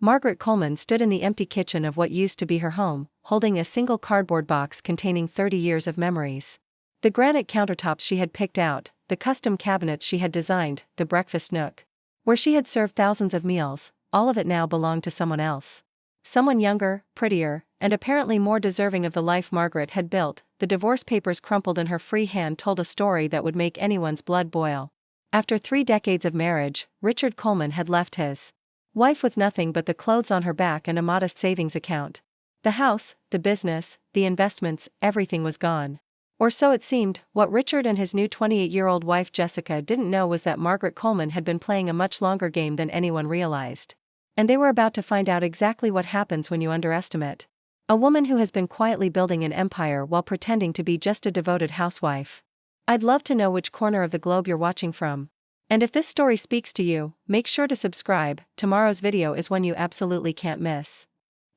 Margaret Coleman stood in the empty kitchen of what used to be her home, holding a single cardboard box containing 30 years of memories. The granite countertops she had picked out, the custom cabinets she had designed, the breakfast nook, where she had served thousands of meals, all of it now belonged to someone else. Someone younger, prettier, and apparently more deserving of the life Margaret had built. The divorce papers crumpled in her free hand told a story that would make anyone's blood boil. After 3 decades of marriage, Richard Coleman had left his wife with nothing but the clothes on her back and a modest savings account. The house, the business, the investments, everything was gone. Or so it seemed. What Richard and his new 28-year-old wife Jessica didn't know was that Margaret Coleman had been playing a much longer game than anyone realized. And they were about to find out exactly what happens when you underestimate a woman who has been quietly building an empire while pretending to be just a devoted housewife. I'd love to know which corner of the globe you're watching from. And if this story speaks to you, make sure to subscribe. Tomorrow's video is one you absolutely can't miss.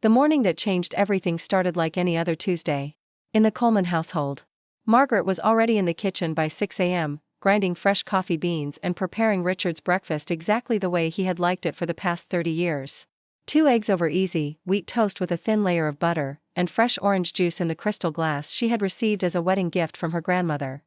The morning that changed everything started like any other Tuesday. In the Coleman household, Margaret was already in the kitchen by 6 a.m., grinding fresh coffee beans and preparing Richard's breakfast exactly the way he had liked it for the past 30 years. 2 eggs over easy, wheat toast with a thin layer of butter, and fresh orange juice in the crystal glass she had received as a wedding gift from her grandmother.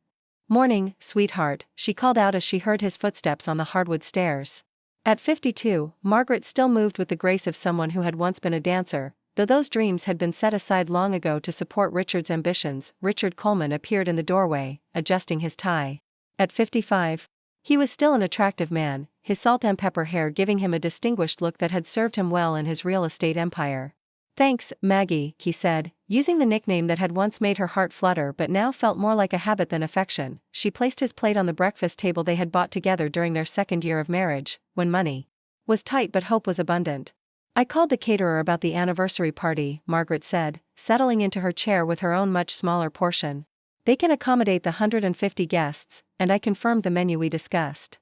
"Morning, sweetheart," she called out as she heard his footsteps on the hardwood stairs. At 52, Margaret still moved with the grace of someone who had once been a dancer, though those dreams had been set aside long ago to support Richard's ambitions. Richard Coleman appeared in the doorway, adjusting his tie. At 55, he was still an attractive man, his salt and pepper hair giving him a distinguished look that had served him well in his real estate empire. "Thanks, Maggie," he said, using the nickname that had once made her heart flutter but now felt more like a habit than affection. She placed his plate on the breakfast table they had bought together during their 2nd year of marriage, when money was tight but hope was abundant. "I called the caterer about the anniversary party," Margaret said, settling into her chair with her own much smaller portion. "They can accommodate the 150 guests, and I confirmed the menu we discussed."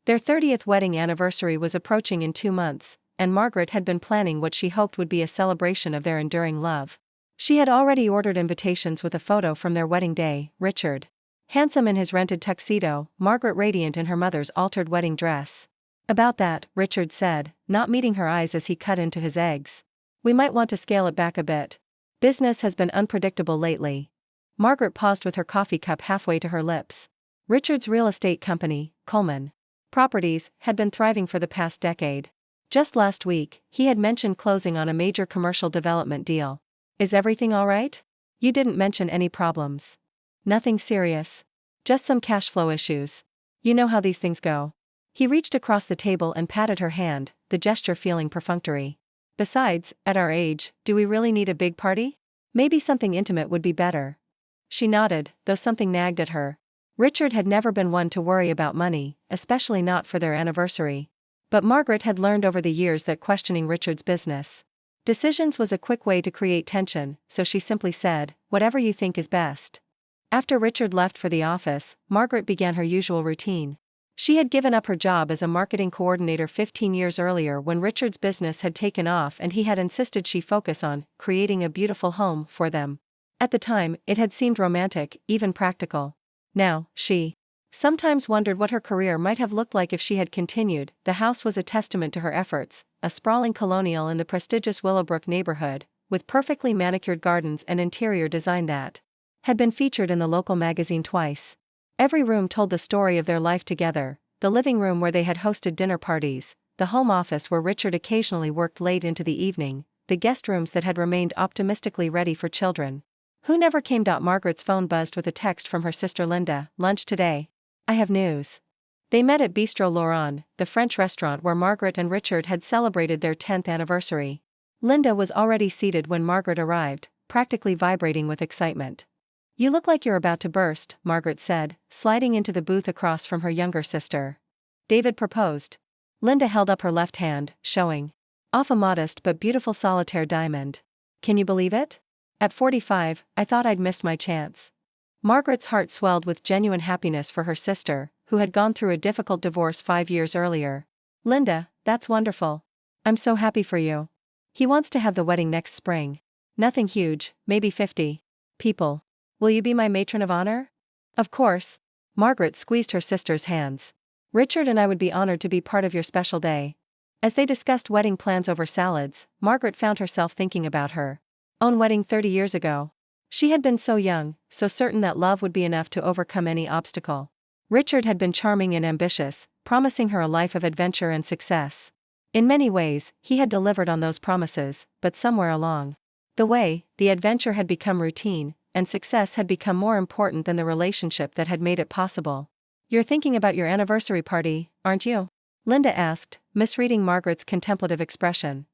Their 30th wedding anniversary was approaching in 2 months, and Margaret had been planning what she hoped would be a celebration of their enduring love. She had already ordered invitations with a photo from their wedding day, Richard handsome in his rented tuxedo, Margaret radiant in her mother's altered wedding dress. "About that," Richard said, not meeting her eyes as he cut into his eggs. "We might want to scale it back a bit. Business has been unpredictable lately." Margaret paused with her coffee cup halfway to her lips. Richard's real estate company, Coleman Properties, had been thriving for the past decade. Just last week, he had mentioned closing on a major commercial development deal. "Is everything all right? You didn't mention any problems." "Nothing serious. Just some cash flow issues. You know how these things go." He reached across the table and patted her hand, the gesture feeling perfunctory. "Besides, at our age, do we really need a big party? Maybe something intimate would be better." She nodded, though something nagged at her. Richard had never been one to worry about money, especially not for their anniversary. But Margaret had learned over the years that questioning Richard's business decisions was a quick way to create tension, so she simply said, "Whatever you think is best." After Richard left for the office, Margaret began her usual routine. She had given up her job as a marketing coordinator 15 years earlier when Richard's business had taken off and he had insisted she focus on creating a beautiful home for them. At the time, it had seemed romantic, even practical. Now, she sometimes wondered what her career might have looked like if she had continued. The house was a testament to her efforts, a sprawling colonial in the prestigious Willowbrook neighborhood, with perfectly manicured gardens and interior design that had been featured in the local magazine twice. Every room told the story of their life together: the living room where they had hosted dinner parties, the home office where Richard occasionally worked late into the evening, the guest rooms that had remained optimistically ready for children who never came. Margaret's phone buzzed with a text from her sister Linda. "Lunch today. I have news." They met at Bistro Laurent, the French restaurant where Margaret and Richard had celebrated their 10th anniversary. Linda was already seated when Margaret arrived, practically vibrating with excitement. "You look like you're about to burst," Margaret said, sliding into the booth across from her younger sister. "David proposed." Linda held up her left hand, showing off a modest but beautiful solitaire diamond. "Can you believe it? At 45, I thought I'd missed my chance." Margaret's heart swelled with genuine happiness for her sister, who had gone through a difficult divorce 5 years earlier. "Linda, that's wonderful. I'm so happy for you. He wants to have the wedding next spring. Nothing huge, maybe 50 people. Will you be my matron of honor?" "Of course." Margaret squeezed her sister's hands. "Richard and I would be honored to be part of your special day." As they discussed wedding plans over salads, Margaret found herself thinking about her own wedding 30 years ago. She had been so young, so certain that love would be enough to overcome any obstacle. Richard had been charming and ambitious, promising her a life of adventure and success. In many ways, he had delivered on those promises, but somewhere along the way, the adventure had become routine, and success had become more important than the relationship that had made it possible. "You're thinking about your anniversary party, aren't you?" Linda asked, misreading Margaret's contemplative expression.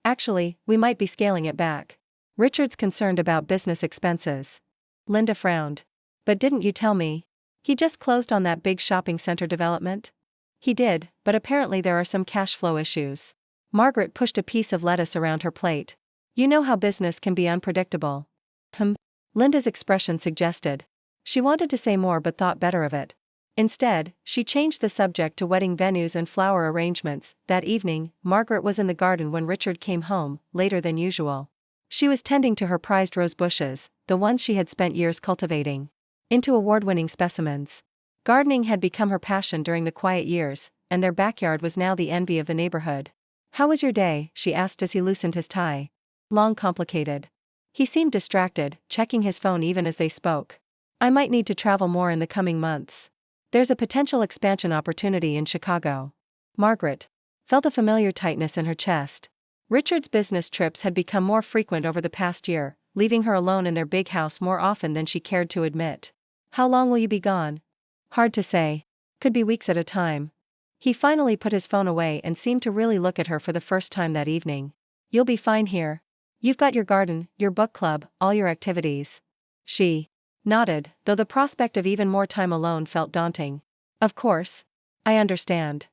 "Actually, we might be scaling it back. Richard's concerned about business expenses." Linda frowned. "But didn't you tell me he just closed on that big shopping center development?" "He did, but apparently there are some cash flow issues." Margaret pushed a piece of lettuce around her plate. "You know how business can be unpredictable." Linda's expression suggested. She wanted to say more but thought better of it. Instead, she changed the subject to wedding venues and flower arrangements. That evening, Margaret was in the garden when Richard came home, later than usual. She was tending to her prized rose bushes, the ones she had spent years cultivating into award-winning specimens. Gardening had become her passion during the quiet years, and their backyard was now the envy of the neighborhood. "How was your day?" she asked as he loosened his tie. "Long, complicated." He seemed distracted, checking his phone even as they spoke. "I might need to travel more in the coming months. There's a potential expansion opportunity in Chicago." Margaret felt a familiar tightness in her chest. Richard's business trips had become more frequent over the past year, leaving her alone in their big house more often than she cared to admit. "How long will you be gone?" "Hard to say. Could be weeks at a time." He finally put his phone away and seemed to really look at her for the first time that evening. "You'll be fine here. You've got your garden, your book club, all your activities." She nodded, though the prospect of even more time alone felt daunting. "Of course. I understand."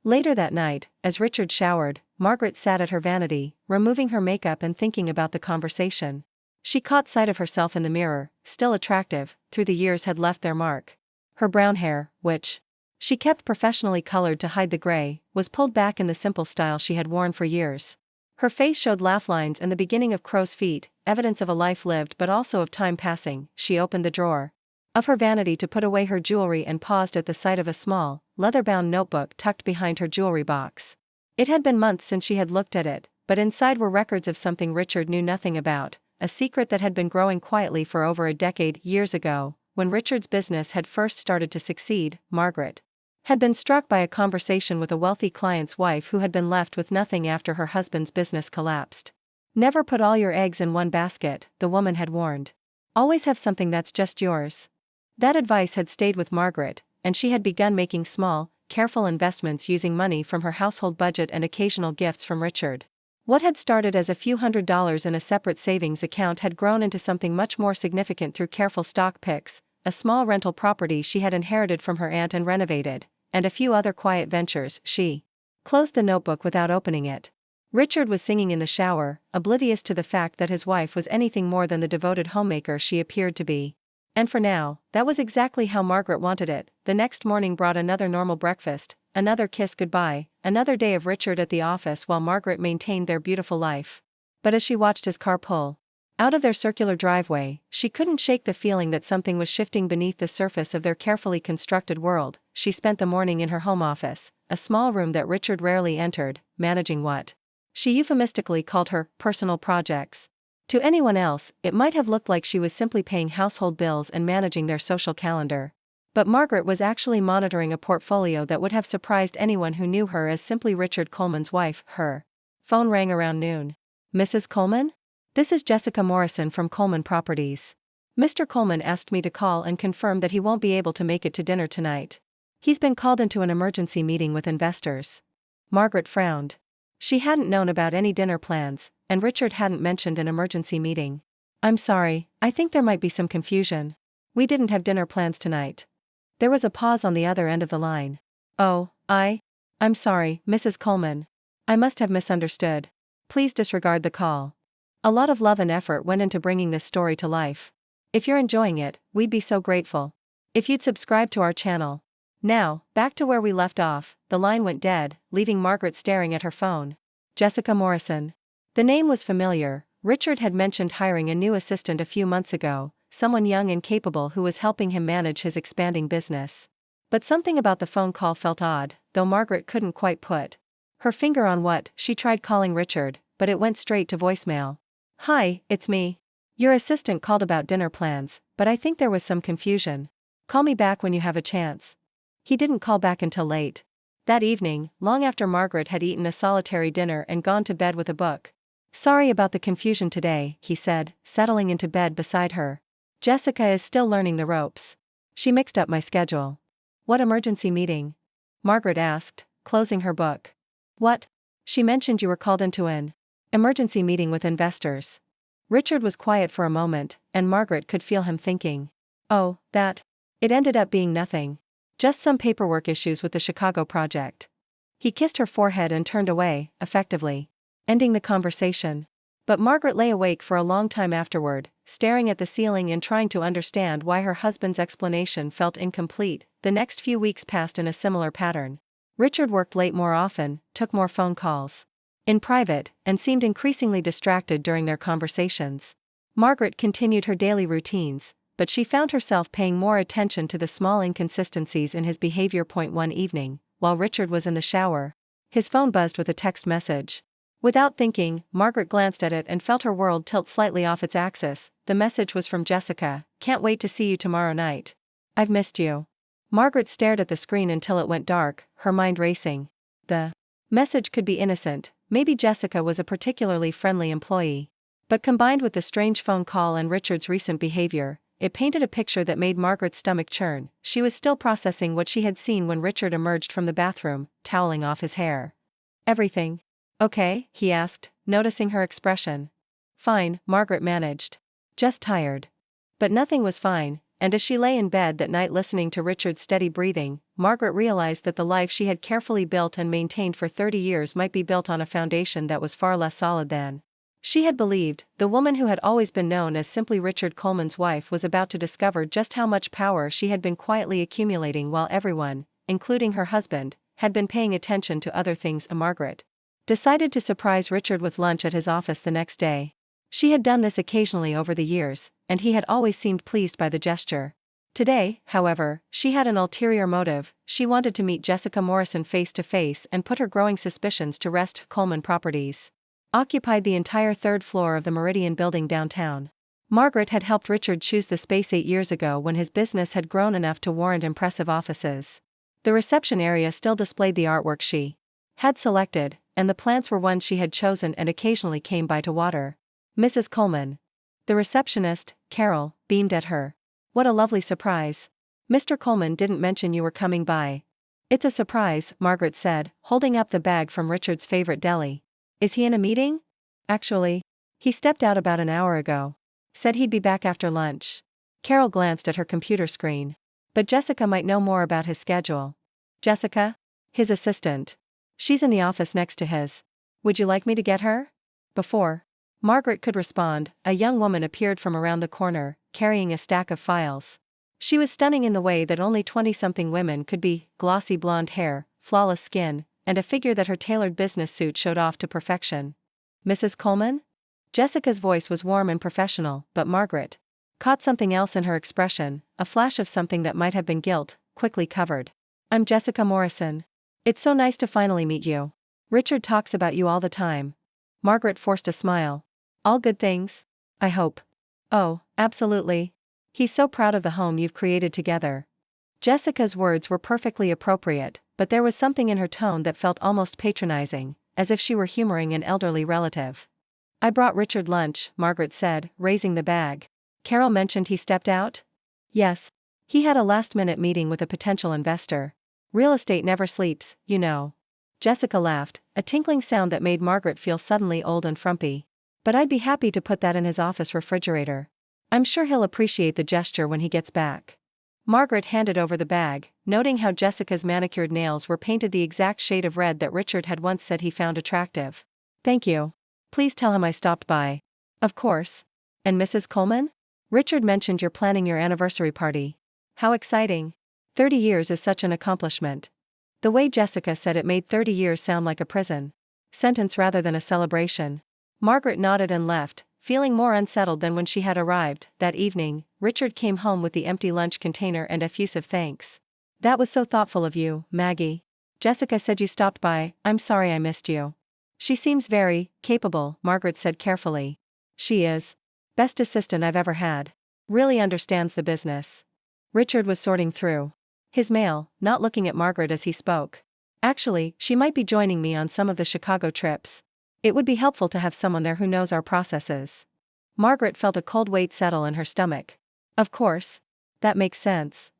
Later that night, as Richard showered, Margaret sat at her vanity, removing her makeup and thinking about the conversation. She caught sight of herself in the mirror, still attractive, through the years had left their mark. Her brown hair, which she kept professionally colored to hide the gray, was pulled back in the simple style she had worn for years. Her face showed laugh lines and the beginning of crow's feet, evidence of a life lived but also of time passing. She opened the drawer of her vanity to put away her jewelry and paused at the sight of a small, leather-bound notebook tucked behind her jewelry box. It had been months since she had looked at it, but inside were records of something Richard knew nothing about, a secret that had been growing quietly for over a decade. Years ago, when Richard's business had first started to succeed, Margaret had been struck by a conversation with a wealthy client's wife who had been left with nothing after her husband's business collapsed. "Never put all your eggs in one basket," the woman had warned. "Always have something that's just yours." That advice had stayed with Margaret, and she had begun making small, careful investments using money from her household budget and occasional gifts from Richard. What had started as a few $100s in a separate savings account had grown into something much more significant through careful stock picks, a small rental property she had inherited from her aunt and renovated, and a few other quiet ventures. She closed the notebook without opening it. Richard was singing in the shower, oblivious to the fact that his wife was anything more than the devoted homemaker she appeared to be. And for now, that was exactly how Margaret wanted it. The next morning brought another normal breakfast, another kiss goodbye, another day of Richard at the office while Margaret maintained their beautiful life. But as she watched his car pull out of their circular driveway, she couldn't shake the feeling that something was shifting beneath the surface of their carefully constructed world. She spent the morning in her home office, a small room that Richard rarely entered, managing what she euphemistically called her personal projects. To anyone else, it might have looked like she was simply paying household bills and managing their social calendar. But Margaret was actually monitoring a portfolio that would have surprised anyone who knew her as simply Richard Coleman's wife. Her phone rang around noon. "Mrs. Coleman? This is Jessica Morrison from Coleman Properties. Mr. Coleman asked me to call and confirm that he won't be able to make it to dinner tonight. He's been called into an emergency meeting with investors." Margaret frowned. She hadn't known about any dinner plans, and Richard hadn't mentioned an emergency meeting. "I'm sorry, I think there might be some confusion. We didn't have dinner plans tonight." There was a pause on the other end of the line. "Oh, I'm sorry, Mrs. Coleman. I must have misunderstood. Please disregard the call. A lot of love and effort went into bringing this story to life. If you're enjoying it, we'd be so grateful if you'd subscribe to our channel." Now, back to where we left off. The line went dead, leaving Margaret staring at her phone. Jessica Morrison. The name was familiar. Richard had mentioned hiring a new assistant a few months ago, someone young and capable who was helping him manage his expanding business. But something about the phone call felt odd, though Margaret couldn't quite put Her finger on what, she tried calling Richard, but it went straight to voicemail. Hi, it's me. Your assistant called about dinner plans, but I think there was some confusion. Call me back when you have a chance. He didn't call back until late. That evening, long after Margaret had eaten a solitary dinner and gone to bed with a book. Sorry about the confusion today, he said, settling into bed beside her. Jessica is still learning the ropes. She mixed up my schedule. What emergency meeting? Margaret asked, closing her book. What? She mentioned you were called into an emergency meeting with investors. Richard was quiet for a moment, and Margaret could feel him thinking. Oh, that. It ended up being nothing. Just some paperwork issues with the Chicago project. He kissed her forehead and turned away, effectively ending the conversation. But Margaret lay awake for a long time afterward, staring at the ceiling and trying to understand why her husband's explanation felt incomplete. The next few weeks passed in a similar pattern. Richard worked late more often, took more phone calls in private, and seemed increasingly distracted during their conversations. Margaret continued her daily routines, but she found herself paying more attention to the small inconsistencies in his behavior. One evening, while Richard was in the shower, his phone buzzed with a text message. Without thinking, Margaret glanced at it and felt her world tilt slightly off its axis. The message was from Jessica. Can't wait to see you tomorrow night. I've missed you. Margaret stared at the screen until it went dark, her mind racing. The message could be innocent. Maybe Jessica was a particularly friendly employee. But combined with the strange phone call and Richard's recent behavior, it painted a picture that made Margaret's stomach churn. She was still processing what she had seen when Richard emerged from the bathroom, toweling off his hair. Everything okay? He asked, noticing her expression. Fine, Margaret managed. Just tired. But nothing was fine, and as she lay in bed that night listening to Richard's steady breathing, Margaret realized that the life she had carefully built and maintained for 30 years might be built on a foundation that was far less solid than she had believed. The woman who had always been known as simply Richard Coleman's wife was about to discover just how much power she had been quietly accumulating while everyone, including her husband, had been paying attention to other things. Margaret decided to surprise Richard with lunch at his office the next day. She had done this occasionally over the years, and he had always seemed pleased by the gesture. Today, however, she had an ulterior motive. She wanted to meet Jessica Morrison face to face and put her growing suspicions to rest. Coleman Properties occupied the entire third floor of the Meridian building downtown. Margaret had helped Richard choose the space 8 years ago when his business had grown enough to warrant impressive offices. The reception area still displayed the artwork she had selected, and the plants were ones she had chosen and occasionally came by to water. Mrs. Coleman. The receptionist, Carol, beamed at her. What a lovely surprise. Mr. Coleman didn't mention you were coming by. It's a surprise, Margaret said, holding up the bag from Richard's favorite deli. Is he in a meeting? Actually, he stepped out about an hour ago. Said he'd be back after lunch. Carol glanced at her computer screen. But Jessica might know more about his schedule. Jessica? His assistant. She's in the office next to his. Would you like me to get her? Before Margaret could respond, a young woman appeared from around the corner, carrying a stack of files. She was stunning in the way that only 20-something women could be: glossy blonde hair, flawless skin, and a figure that her tailored business suit showed off to perfection. Mrs. Coleman? Jessica's voice was warm and professional, but Margaret caught something else in her expression, a flash of something that might have been guilt, quickly covered. I'm Jessica Morrison. It's so nice to finally meet you. Richard talks about you all the time. Margaret forced a smile. All good things? I hope. Oh, absolutely. He's so proud of the home you've created together. Jessica's words were perfectly appropriate, but there was something in her tone that felt almost patronizing, as if she were humoring an elderly relative. I brought Richard lunch, Margaret said, raising the bag. Carol mentioned he stepped out? Yes. He had a last-minute meeting with a potential investor. Real estate never sleeps, you know. Jessica laughed, a tinkling sound that made Margaret feel suddenly old and frumpy. But I'd be happy to put that in his office refrigerator. I'm sure he'll appreciate the gesture when he gets back. Margaret handed over the bag, noting how Jessica's manicured nails were painted the exact shade of red that Richard had once said he found attractive. Thank you. Please tell him I stopped by. Of course. And Mrs. Coleman? Richard mentioned you're planning your anniversary party. How exciting. 30 years is such an accomplishment. The way Jessica said it made 30 years sound like a prison sentence rather than a celebration. Margaret nodded and left, feeling more unsettled than when she had arrived. That evening, Richard came home with the empty lunch container and effusive thanks. That was so thoughtful of you, Maggie. Jessica said you stopped by. I'm sorry I missed you. She seems very capable, Margaret said carefully. She is. Best assistant I've ever had. Really understands the business. Richard was sorting through his mail, not looking at Margaret as he spoke. Actually, she might be joining me on some of the Chicago trips. It would be helpful to have someone there who knows our processes. Margaret felt a cold weight settle in her stomach. Of course. That makes sense.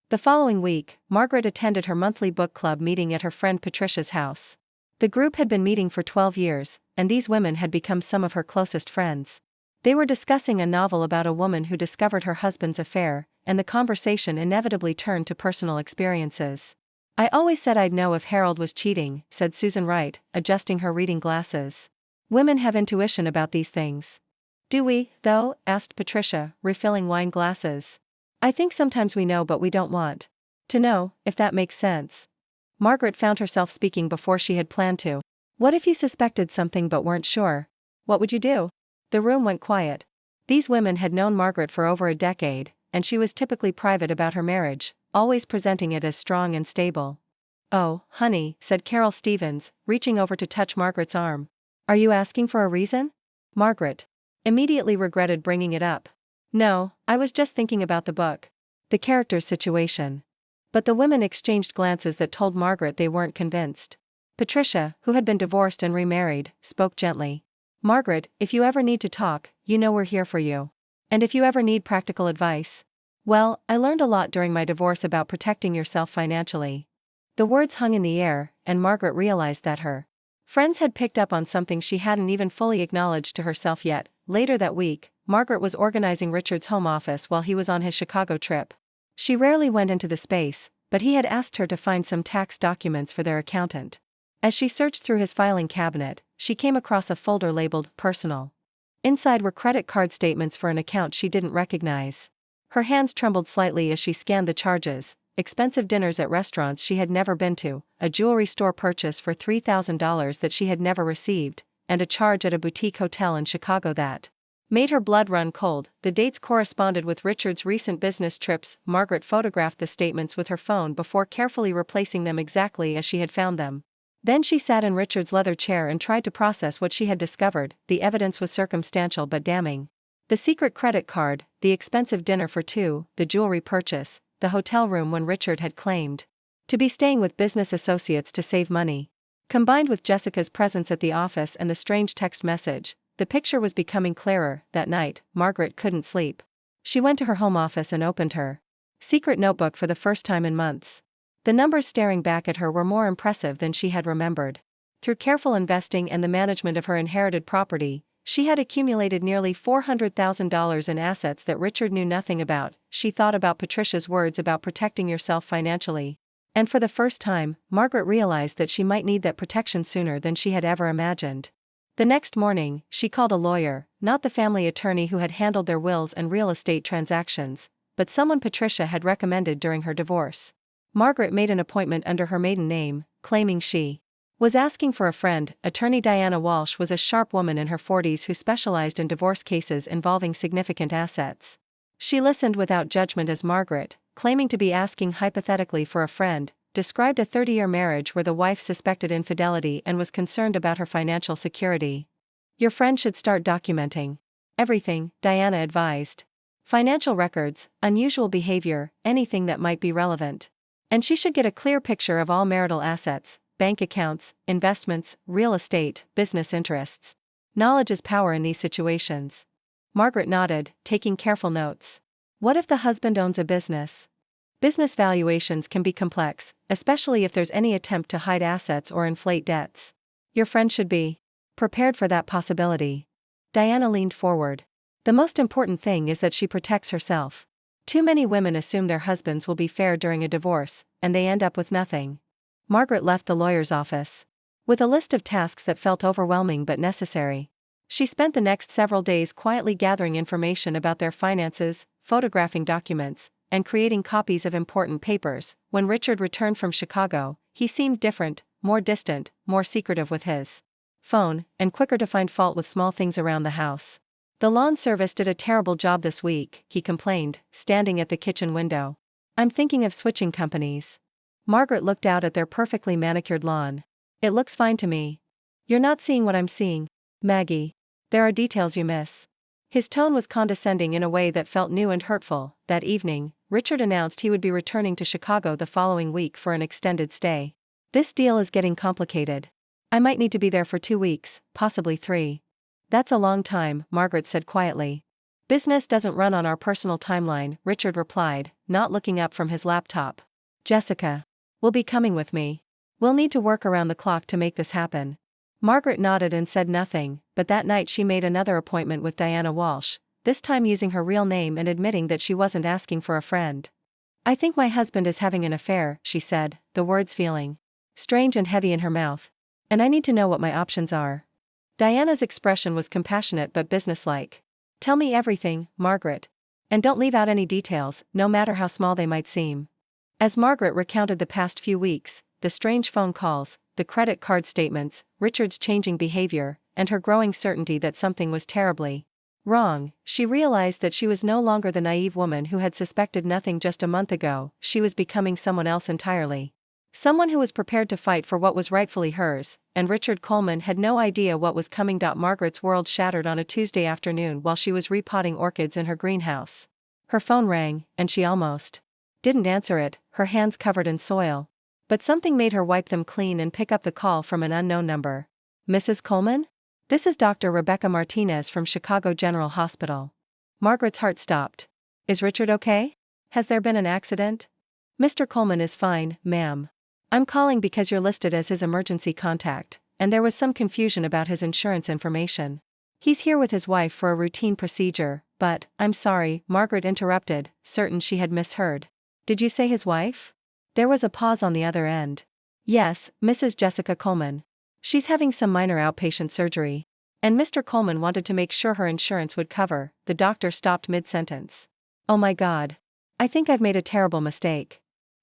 The following week, Margaret attended her monthly book club meeting at her friend Patricia's house. The group had been meeting for 12 years, and these women had become some of her closest friends. They were discussing a novel about a woman who discovered her husband's affair, and the conversation inevitably turned to personal experiences. I always said I'd know if Harold was cheating, said Susan Wright, adjusting her reading glasses. Women have intuition about these things. Do we, though? Asked Patricia, refilling wine glasses. I think sometimes we know but we don't want to know, if that makes sense. Margaret found herself speaking before she had planned to. What if you suspected something but weren't sure? What would you do? The room went quiet. These women had known Margaret for over a decade, and she was typically private about her marriage, always presenting it as strong and stable. Oh, honey, said Carol Stevens, reaching over to touch Margaret's arm. Are you asking for a reason? Margaret immediately regretted bringing it up. No, I was just thinking about the book. The character's situation. But the women exchanged glances that told Margaret they weren't convinced. Patricia, who had been divorced and remarried, spoke gently. Margaret, if you ever need to talk, you know we're here for you. And if you ever need practical advice. Well, I learned a lot during my divorce about protecting yourself financially. The words hung in the air, and Margaret realized that her friends had picked up on something she hadn't even fully acknowledged to herself yet. Later that week, Margaret was organizing Richard's home office while he was on his Chicago trip. She rarely went into the space, but he had asked her to find some tax documents for their accountant. As she searched through his filing cabinet, she came across a folder labeled Personal. Inside were credit card statements for an account she didn't recognize. Her hands trembled slightly as she scanned the charges: expensive dinners at restaurants she had never been to, a jewelry store purchase for $3,000 that she had never received, and a charge at a boutique hotel in Chicago that made her blood run cold. The dates corresponded with Richard's recent business trips. Margaret photographed the statements with her phone before carefully replacing them exactly as she had found them. Then she sat in Richard's leather chair and tried to process what she had discovered. The evidence was circumstantial but damning. The secret credit card, the expensive dinner for two, the jewelry purchase, the hotel room when Richard had claimed to be staying with business associates to save money. Combined with Jessica's presence at the office and the strange text message, the picture was becoming clearer. That night, Margaret couldn't sleep. She went to her home office and opened her secret notebook for the first time in months. The numbers staring back at her were more impressive than she had remembered. Through careful investing and the management of her inherited property, she had accumulated nearly $400,000 in assets that Richard knew nothing about. She thought about Patricia's words about protecting yourself financially. And for the first time, Margaret realized that she might need that protection sooner than she had ever imagined. The next morning, she called a lawyer, not the family attorney who had handled their wills and real estate transactions, but someone Patricia had recommended during her divorce. Margaret made an appointment under her maiden name, claiming she was asking for a friend. Attorney Diana Walsh was a sharp woman in her 40s who specialized in divorce cases involving significant assets. She listened without judgment as Margaret, claiming to be asking hypothetically for a friend, described a 30-year marriage where the wife suspected infidelity and was concerned about her financial security. Your friend should start documenting everything, Diana advised. Financial records, unusual behavior, anything that might be relevant. And she should get a clear picture of all marital assets, bank accounts, investments, real estate, business interests. Knowledge is power in these situations. Margaret nodded, taking careful notes. What if the husband owns a business? Business valuations can be complex, especially if there's any attempt to hide assets or inflate debts. Your friend should be prepared for that possibility. Diana leaned forward. The most important thing is that she protects herself. Too many women assume their husbands will be fair during a divorce, and they end up with nothing. Margaret left the lawyer's office with a list of tasks that felt overwhelming but necessary. She spent the next several days quietly gathering information about their finances, photographing documents, and creating copies of important papers. When Richard returned from Chicago, he seemed different, more distant, more secretive with his phone, and quicker to find fault with small things around the house. The lawn service did a terrible job this week, he complained, standing at the kitchen window. I'm thinking of switching companies. Margaret looked out at their perfectly manicured lawn. It looks fine to me. You're not seeing what I'm seeing, Maggie. There are details you miss. His tone was condescending in a way that felt new and hurtful. That evening, Richard announced he would be returning to Chicago the following week for an extended stay. This deal is getting complicated. I might need to be there for 2 weeks, possibly 3. That's a long time, Margaret said quietly. Business doesn't run on our personal timeline, Richard replied, not looking up from his laptop. Jessica will be coming with me. We'll need to work around the clock to make this happen. Margaret nodded and said nothing, but that night she made another appointment with Diana Walsh, this time using her real name and admitting that she wasn't asking for a friend. I think my husband is having an affair, she said, the words feeling strange and heavy in her mouth. And I need to know what my options are. Diana's expression was compassionate but businesslike. Tell me everything, Margaret. And don't leave out any details, no matter how small they might seem. As Margaret recounted the past few weeks, the strange phone calls, the credit card statements, Richard's changing behavior, and her growing certainty that something was terribly wrong, she realized that she was no longer the naive woman who had suspected nothing just a month ago. She was becoming someone else entirely. Someone who was prepared to fight for what was rightfully hers, and Richard Coleman had no idea what was coming. Margaret's world shattered on a Tuesday afternoon while she was repotting orchids in her greenhouse. Her phone rang, and she almost didn't answer it, her hands covered in soil. But something made her wipe them clean and pick up the call from an unknown number. Mrs. Coleman? This is Dr. Rebecca Martinez from Chicago General Hospital. Margaret's heart stopped. Is Richard okay? Has there been an accident? Mr. Coleman is fine, ma'am. I'm calling because you're listed as his emergency contact, and there was some confusion about his insurance information. He's here with his wife for a routine procedure, but, I'm sorry, Margaret interrupted, certain she had misheard. Did you say his wife? There was a pause on the other end. Yes, Mrs. Jessica Coleman. She's having some minor outpatient surgery. And Mr. Coleman wanted to make sure her insurance would cover. The doctor stopped mid-sentence. Oh my God. I think I've made a terrible mistake.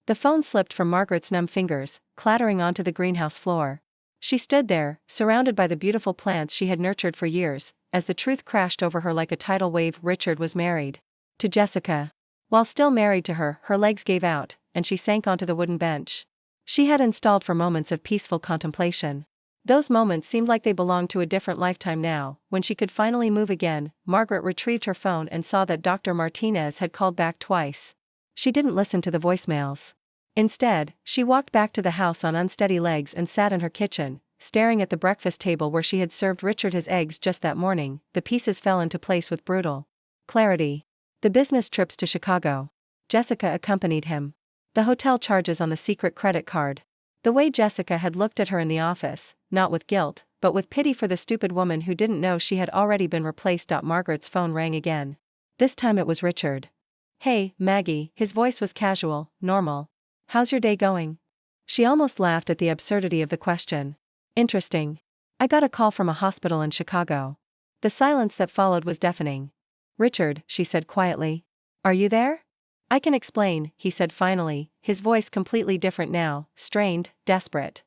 The phone slipped from Margaret's numb fingers, clattering onto the greenhouse floor. She stood there, surrounded by the beautiful plants she had nurtured for years, as the truth crashed over her like a tidal wave. Richard was married to Jessica. While still married to her, her legs gave out, and she sank onto the wooden bench she had installed for moments of peaceful contemplation. Those moments seemed like they belonged to a different lifetime now. When she could finally move again, Margaret retrieved her phone and saw that Dr. Martinez had called back twice. She didn't listen to the voicemails. Instead, she walked back to the house on unsteady legs and sat in her kitchen, staring at the breakfast table where she had served Richard his eggs just that morning. The pieces fell into place with brutal clarity. The business trips to Chicago. Jessica accompanied him. The hotel charges on the secret credit card. The way Jessica had looked at her in the office, not with guilt, but with pity for the stupid woman who didn't know she had already been replaced. Margaret's phone rang again. This time it was Richard. Hey, Maggie, his voice was casual, normal. How's your day going? She almost laughed at the absurdity of the question. Interesting. I got a call from a hospital in Chicago. The silence that followed was deafening. Richard, she said quietly. Are you there? I can explain, he said finally, his voice completely different now, strained, desperate.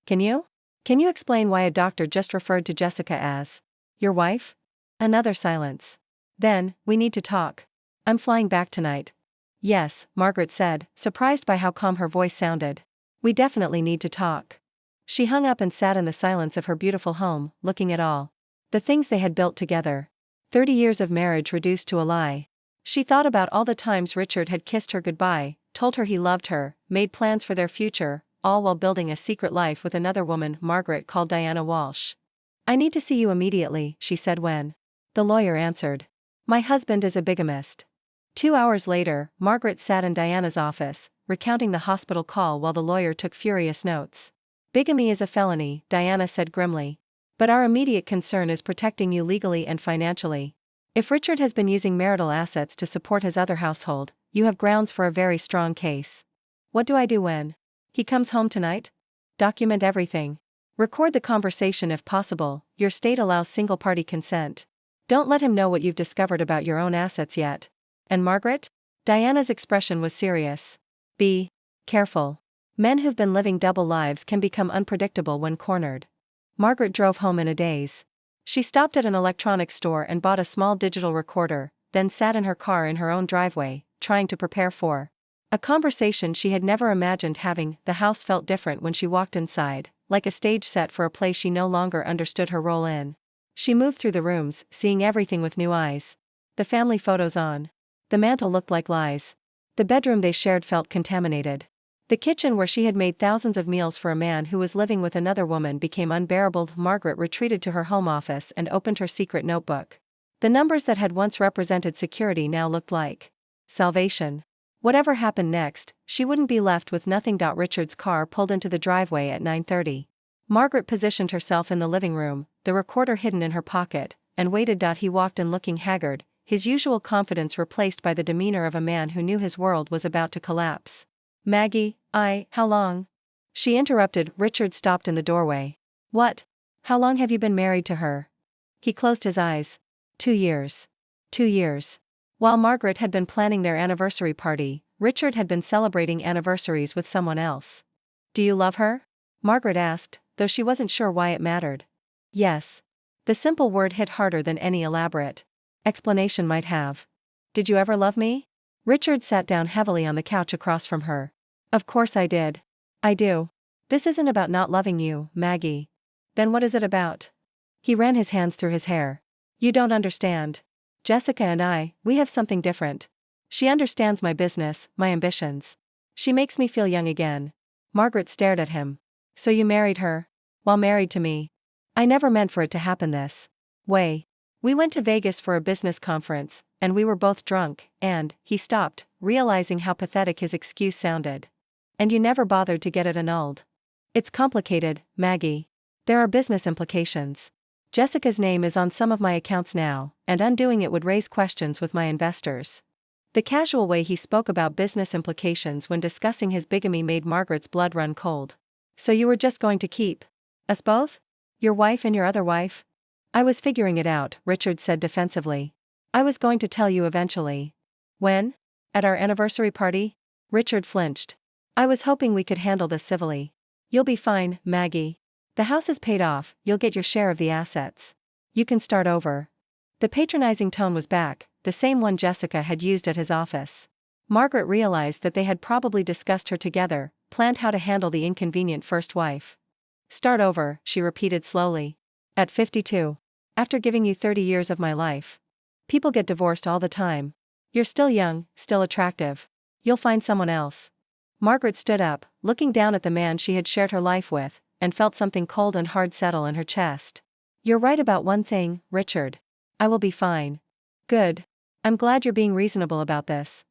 Can you? Can you explain why a doctor just referred to Jessica as your wife? Another silence. Then, we need to talk. I'm flying back tonight. Yes, Margaret said, surprised by how calm her voice sounded. We definitely need to talk. She hung up and sat in the silence of her beautiful home, looking at all the things they had built together. 30 years of marriage reduced to a lie. She thought about all the times Richard had kissed her goodbye, told her he loved her, made plans for their future, all while building a secret life with another woman. Margaret called Diana Walsh. I need to see you immediately, she said when the lawyer answered. My husband is a bigamist. 2 hours later, Margaret sat in Diana's office, recounting the hospital call while the lawyer took furious notes. Bigamy is a felony, Diana said grimly. But our immediate concern is protecting you legally and financially. If Richard has been using marital assets to support his other household, you have grounds for a very strong case. What do I do when he comes home tonight? Document everything. Record the conversation if possible. Your state allows single-party consent. Don't let him know what you've discovered about your own assets yet. And Margaret? Diana's expression was serious. Be careful. Men who've been living double lives can become unpredictable when cornered. Margaret drove home in a daze. She stopped at an electronics store and bought a small digital recorder, then sat in her car in her own driveway, trying to prepare for A conversation she had never imagined having. The house felt different when she walked inside, like a stage set for a play she no longer understood her role in. She moved through the rooms, seeing everything with new eyes. The family photos on the mantle looked like lies. The bedroom they shared felt contaminated. The kitchen where she had made thousands of meals for a man who was living with another woman became unbearable. Margaret retreated to her home office and opened her secret notebook. The numbers that had once represented security now looked like salvation. Whatever happened next, she wouldn't be left with nothing. Richard's car pulled into the driveway at 9:30. Margaret positioned herself in the living room, the recorder hidden in her pocket, and waited. He walked in looking haggard, his usual confidence replaced by the demeanor of a man who knew his world was about to collapse. Maggie, how long? She interrupted. Richard stopped in the doorway. What? How long have you been married to her? He closed his eyes. 2 years. 2 years. While Margaret had been planning their anniversary party, Richard had been celebrating anniversaries with someone else. Do you love her? Margaret asked, though she wasn't sure why it mattered. Yes. The simple word hit harder than any elaborate explanation might have. Did you ever love me? Richard sat down heavily on the couch across from her. Of course I did. I do. This isn't about not loving you, Maggie. Then what is it about? He ran his hands through his hair. You don't understand. Jessica and I, we have something different. She understands my business, my ambitions. She makes me feel young again. Margaret stared at him. So you married her? While married to me? I never meant for it to happen this way. We went to Vegas for a business conference, and we were both drunk, and, he stopped, realizing how pathetic his excuse sounded. And you never bothered to get it annulled. It's complicated, Maggie. There are business implications. Jessica's name is on some of my accounts now, and undoing it would raise questions with my investors. The casual way he spoke about business implications when discussing his bigamy made Margaret's blood run cold. So you were just going to keep us both? Your wife and your other wife? I was figuring it out, Richard said defensively. I was going to tell you eventually. When? At our anniversary party? Richard flinched. I was hoping we could handle this civilly. You'll be fine, Maggie. The house is paid off, you'll get your share of the assets. You can start over. The patronizing tone was back, the same one Jessica had used at his office. Margaret realized that they had probably discussed her together, planned how to handle the inconvenient first wife. Start over, she repeated slowly. At 52. After giving you 30 years of my life. People get divorced all the time. You're still young, still attractive. You'll find someone else. Margaret stood up, looking down at the man she had shared her life with, and felt something cold and hard settle in her chest. You're right about one thing, Richard. I will be fine. Good. I'm glad you're being reasonable about this.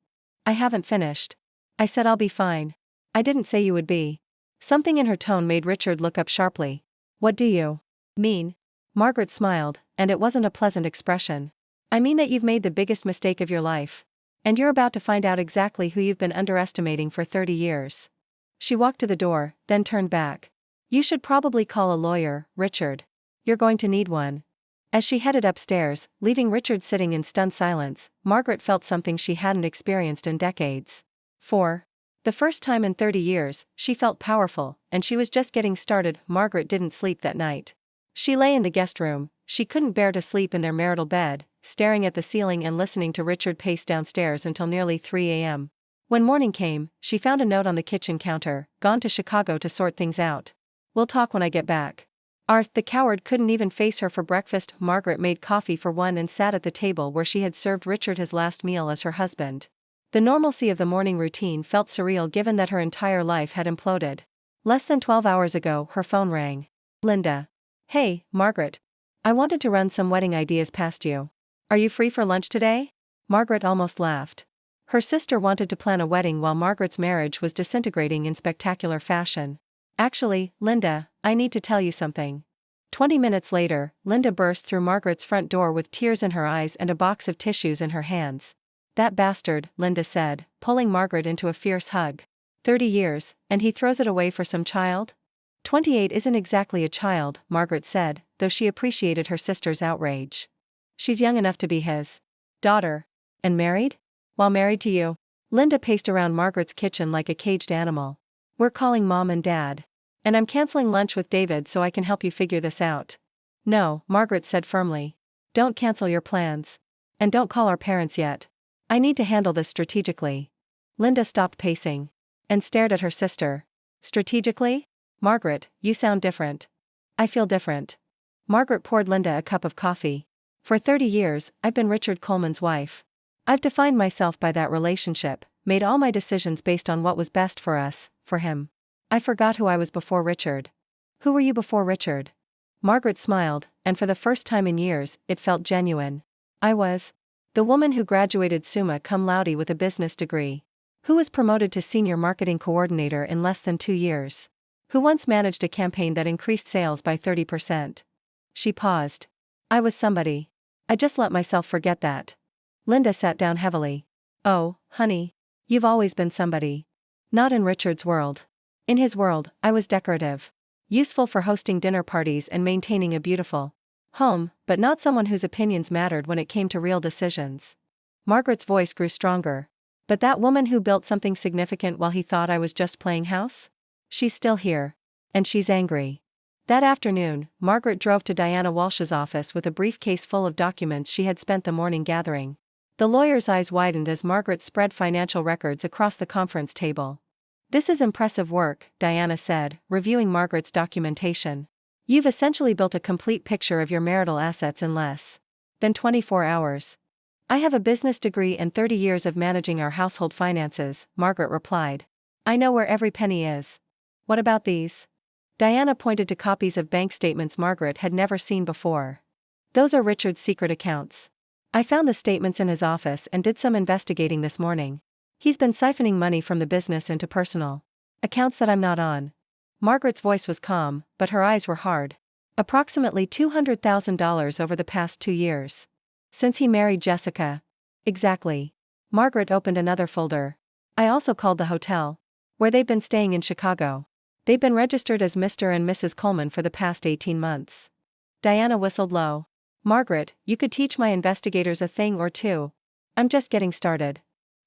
I haven't finished. I said I'll be fine. I didn't say you would be. Something in her tone made Richard look up sharply. What do you mean? Margaret smiled, and it wasn't a pleasant expression. I mean that you've made the biggest mistake of your life. And you're about to find out exactly who you've been underestimating for 30 years. She walked to the door, then turned back. You should probably call a lawyer, Richard. You're going to need one. As she headed upstairs, leaving Richard sitting in stunned silence, Margaret felt something she hadn't experienced in decades. For the first time in 30 years, she felt powerful, and she was just getting started. Margaret didn't sleep that night. She lay in the guest room. She couldn't bear to sleep in their marital bed, staring at the ceiling and listening to Richard pace downstairs until nearly 3 a.m. When morning came, she found a note on the kitchen counter, gone to Chicago to sort things out. We'll talk when I get back. Arth, the coward, couldn't even face her for breakfast. Margaret made coffee for one and sat at the table where she had served Richard his last meal as her husband. The normalcy of the morning routine felt surreal given that her entire life had imploded. Less than 12 hours ago, her phone rang. Linda. Hey, Margaret. I wanted to run some wedding ideas past you. Are you free for lunch today? Margaret almost laughed. Her sister wanted to plan a wedding while Margaret's marriage was disintegrating in spectacular fashion. Actually, Linda, I need to tell you something. 20 minutes later, Linda burst through Margaret's front door with tears in her eyes and a box of tissues in her hands. That bastard, Linda said, pulling Margaret into a fierce hug. 30 years, and he throws it away for some child? 28 isn't exactly a child, Margaret said, though she appreciated her sister's outrage. She's young enough to be his daughter. And married? While married to you? Linda paced around Margaret's kitchen like a caged animal. We're calling Mom and Dad. And I'm canceling lunch with David so I can help you figure this out. No, Margaret said firmly. Don't cancel your plans. And don't call our parents yet. I need to handle this strategically. Linda stopped pacing and stared at her sister. Strategically? Margaret, you sound different. I feel different. Margaret poured Linda a cup of coffee. For 30 years, I've been Richard Coleman's wife. I've defined myself by that relationship, made all my decisions based on what was best for us, for him. I forgot who I was before Richard. Who were you before Richard? Margaret smiled, and for the first time in years, it felt genuine. I was the woman who graduated summa cum laude with a business degree. Who was promoted to senior marketing coordinator in less than 2 years. Who once managed a campaign that increased sales by 30%. She paused. I was somebody. I just let myself forget that. Linda sat down heavily. Oh, honey. You've always been somebody. Not in Richard's world. In his world, I was decorative. Useful for hosting dinner parties and maintaining a beautiful home, but not someone whose opinions mattered when it came to real decisions. Margaret's voice grew stronger. But that woman who built something significant while he thought I was just playing house? She's still here. And she's angry. That afternoon, Margaret drove to Diana Walsh's office with a briefcase full of documents she had spent the morning gathering. The lawyer's eyes widened as Margaret spread financial records across the conference table. This is impressive work, Diana said, reviewing Margaret's documentation. You've essentially built a complete picture of your marital assets in less than 24 hours. I have a business degree and 30 years of managing our household finances, Margaret replied. I know where every penny is. What about these? Diana pointed to copies of bank statements Margaret had never seen before. Those are Richard's secret accounts. I found the statements in his office and did some investigating this morning. He's been siphoning money from the business into personal accounts that I'm not on. Margaret's voice was calm, but her eyes were hard. Approximately $200,000 over the past 2 years. Since he married Jessica. Exactly. Margaret opened another folder. I also called the hotel where they've been staying in Chicago. They've been registered as Mr. and Mrs. Coleman for the past 18 months. Diana whistled low. Margaret, you could teach my investigators a thing or two. I'm just getting started.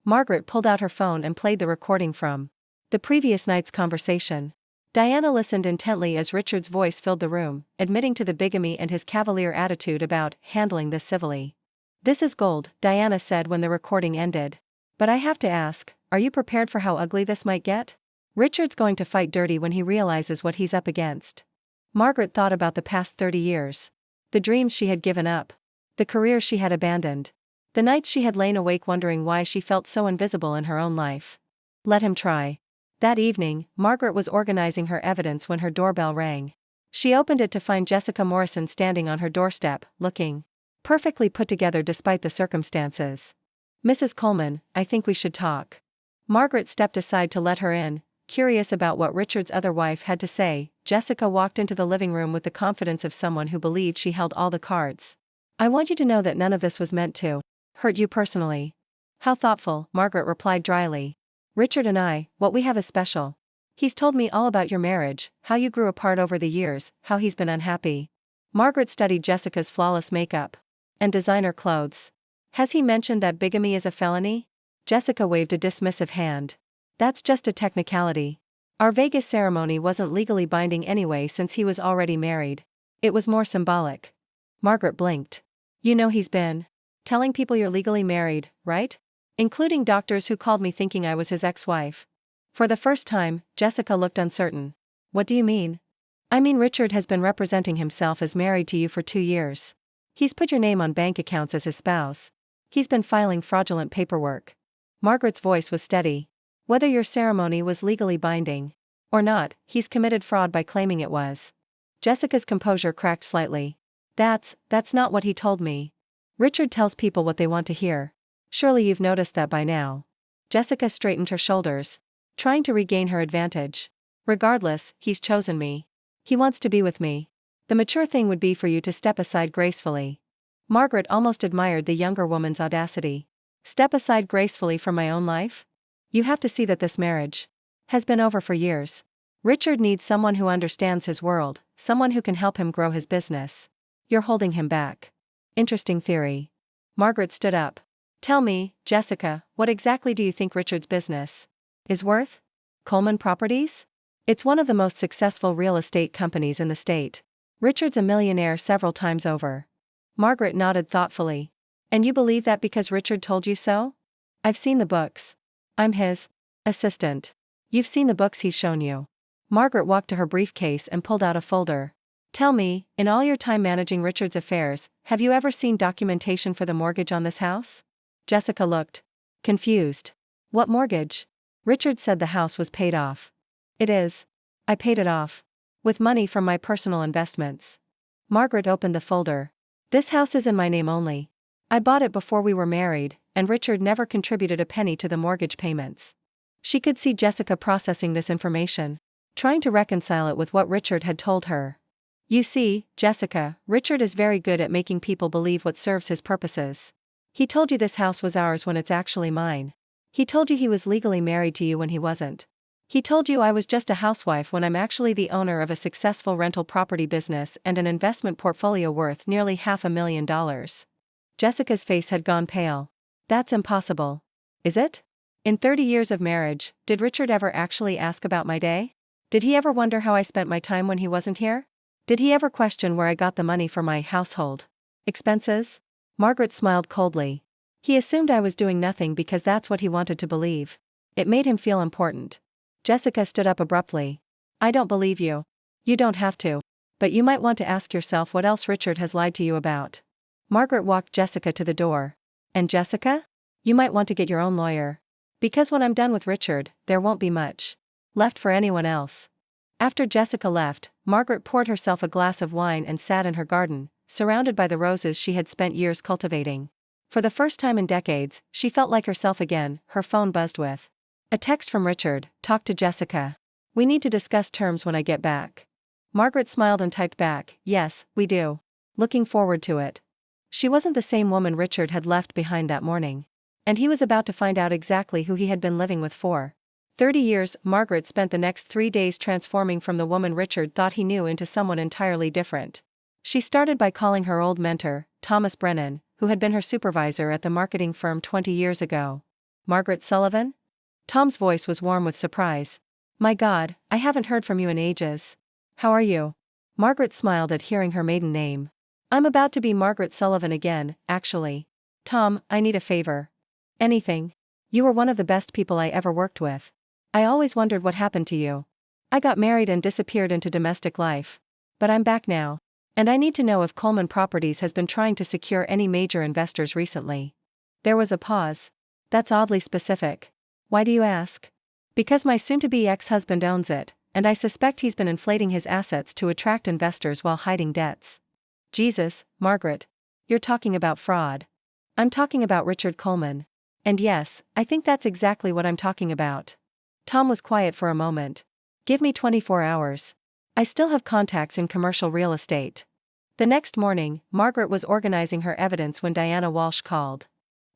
Margaret pulled out her phone and played the recording from the previous night's conversation. Diana listened intently as Richard's voice filled the room, admitting to the bigamy and his cavalier attitude about handling this civilly. This is gold, Diana said when the recording ended. But I have to ask, are you prepared for how ugly this might get? Richard's going to fight dirty when he realizes what he's up against. Margaret thought about the past 30 years. The dreams she had given up. The career she had abandoned. The nights she had lain awake wondering why she felt so invisible in her own life. Let him try. That evening, Margaret was organizing her evidence when her doorbell rang. She opened it to find Jessica Morrison standing on her doorstep, looking perfectly put together despite the circumstances. Mrs. Coleman, I think we should talk. Margaret stepped aside to let her in, curious about what Richard's other wife had to say. Jessica walked into the living room with the confidence of someone who believed she held all the cards. I want you to know that none of this was meant to hurt you personally. How thoughtful, Margaret replied dryly. Richard and I, what we have is special. He's told me all about your marriage, how you grew apart over the years, how he's been unhappy. Margaret studied Jessica's flawless makeup and designer clothes. Has he mentioned that bigamy is a felony? Jessica waved a dismissive hand. That's just a technicality. Our Vegas ceremony wasn't legally binding anyway since he was already married. It was more symbolic. Margaret blinked. You know he's been telling people you're legally married, right? Including doctors who called me thinking I was his ex-wife. For the first time, Jessica looked uncertain. What do you mean? I mean Richard has been representing himself as married to you for 2 years. He's put your name on bank accounts as his spouse. He's been filing fraudulent paperwork. Margaret's voice was steady. Whether your ceremony was legally binding or not, he's committed fraud by claiming it was. Jessica's composure cracked slightly. That's not what he told me. Richard tells people what they want to hear. Surely you've noticed that by now. Jessica straightened her shoulders, trying to regain her advantage. Regardless, he's chosen me. He wants to be with me. The mature thing would be for you to step aside gracefully. Margaret almost admired the younger woman's audacity. Step aside gracefully from my own life? You have to see that this marriage has been over for years. Richard needs someone who understands his world, someone who can help him grow his business. You're holding him back. Interesting theory. Margaret stood up. Tell me, Jessica, what exactly do you think Richard's business is worth? Coleman Properties? It's one of the most successful real estate companies in the state. Richard's a millionaire several times over. Margaret nodded thoughtfully. And you believe that because Richard told you so? I've seen the books. I'm his Assistant. You've seen the books he's shown you. Margaret walked to her briefcase and pulled out a folder. Tell me, in all your time managing Richard's affairs, have you ever seen documentation for the mortgage on this house? Jessica looked confused. What mortgage? Richard said the house was paid off. It is. I paid it off. With money from my personal investments. Margaret opened the folder. This house is in my name only. I bought it before we were married, and Richard never contributed a penny to the mortgage payments. She could see Jessica processing this information, trying to reconcile it with what Richard had told her. You see, Jessica, Richard is very good at making people believe what serves his purposes. He told you this house was ours when it's actually mine. He told you he was legally married to you when he wasn't. He told you I was just a housewife when I'm actually the owner of a successful rental property business and an investment portfolio worth nearly $500,000. Jessica's face had gone pale. That's impossible. Is it? In 30 years of marriage, did Richard ever actually ask about my day? Did he ever wonder how I spent my time when he wasn't here? Did he ever question where I got the money for my household expenses? Margaret smiled coldly. He assumed I was doing nothing because that's what he wanted to believe. It made him feel important. Jessica stood up abruptly. I don't believe you. You don't have to. But you might want to ask yourself what else Richard has lied to you about. Margaret walked Jessica to the door. And Jessica? You might want to get your own lawyer. Because when I'm done with Richard, there won't be much left for anyone else. After Jessica left, Margaret poured herself a glass of wine and sat in her garden, surrounded by the roses she had spent years cultivating. For the first time in decades, she felt like herself again. Her phone buzzed with a text from Richard. Talk to Jessica. We need to discuss terms when I get back. Margaret smiled and typed back, yes, we do. Looking forward to it. She wasn't the same woman Richard had left behind that morning. And he was about to find out exactly who he had been living with for 30 years. Margaret spent the next 3 days transforming from the woman Richard thought he knew into someone entirely different. She started by calling her old mentor, Thomas Brennan, who had been her supervisor at the marketing firm 20 years ago. Margaret Sullivan? Tom's voice was warm with surprise. My God, I haven't heard from you in ages. How are you? Margaret smiled at hearing her maiden name. I'm about to be Margaret Sullivan again, actually. Tom, I need a favor. Anything. You were one of the best people I ever worked with. I always wondered what happened to you. I got married and disappeared into domestic life. But I'm back now. And I need to know if Coleman Properties has been trying to secure any major investors recently. There was a pause. That's oddly specific. Why do you ask? Because my soon-to-be ex-husband owns it, and I suspect he's been inflating his assets to attract investors while hiding debts. Jesus, Margaret. You're talking about fraud. I'm talking about Richard Coleman. And yes, I think that's exactly what I'm talking about. Tom was quiet for a moment. Give me 24 hours. I still have contacts in commercial real estate. The next morning, Margaret was organizing her evidence when Diana Walsh called.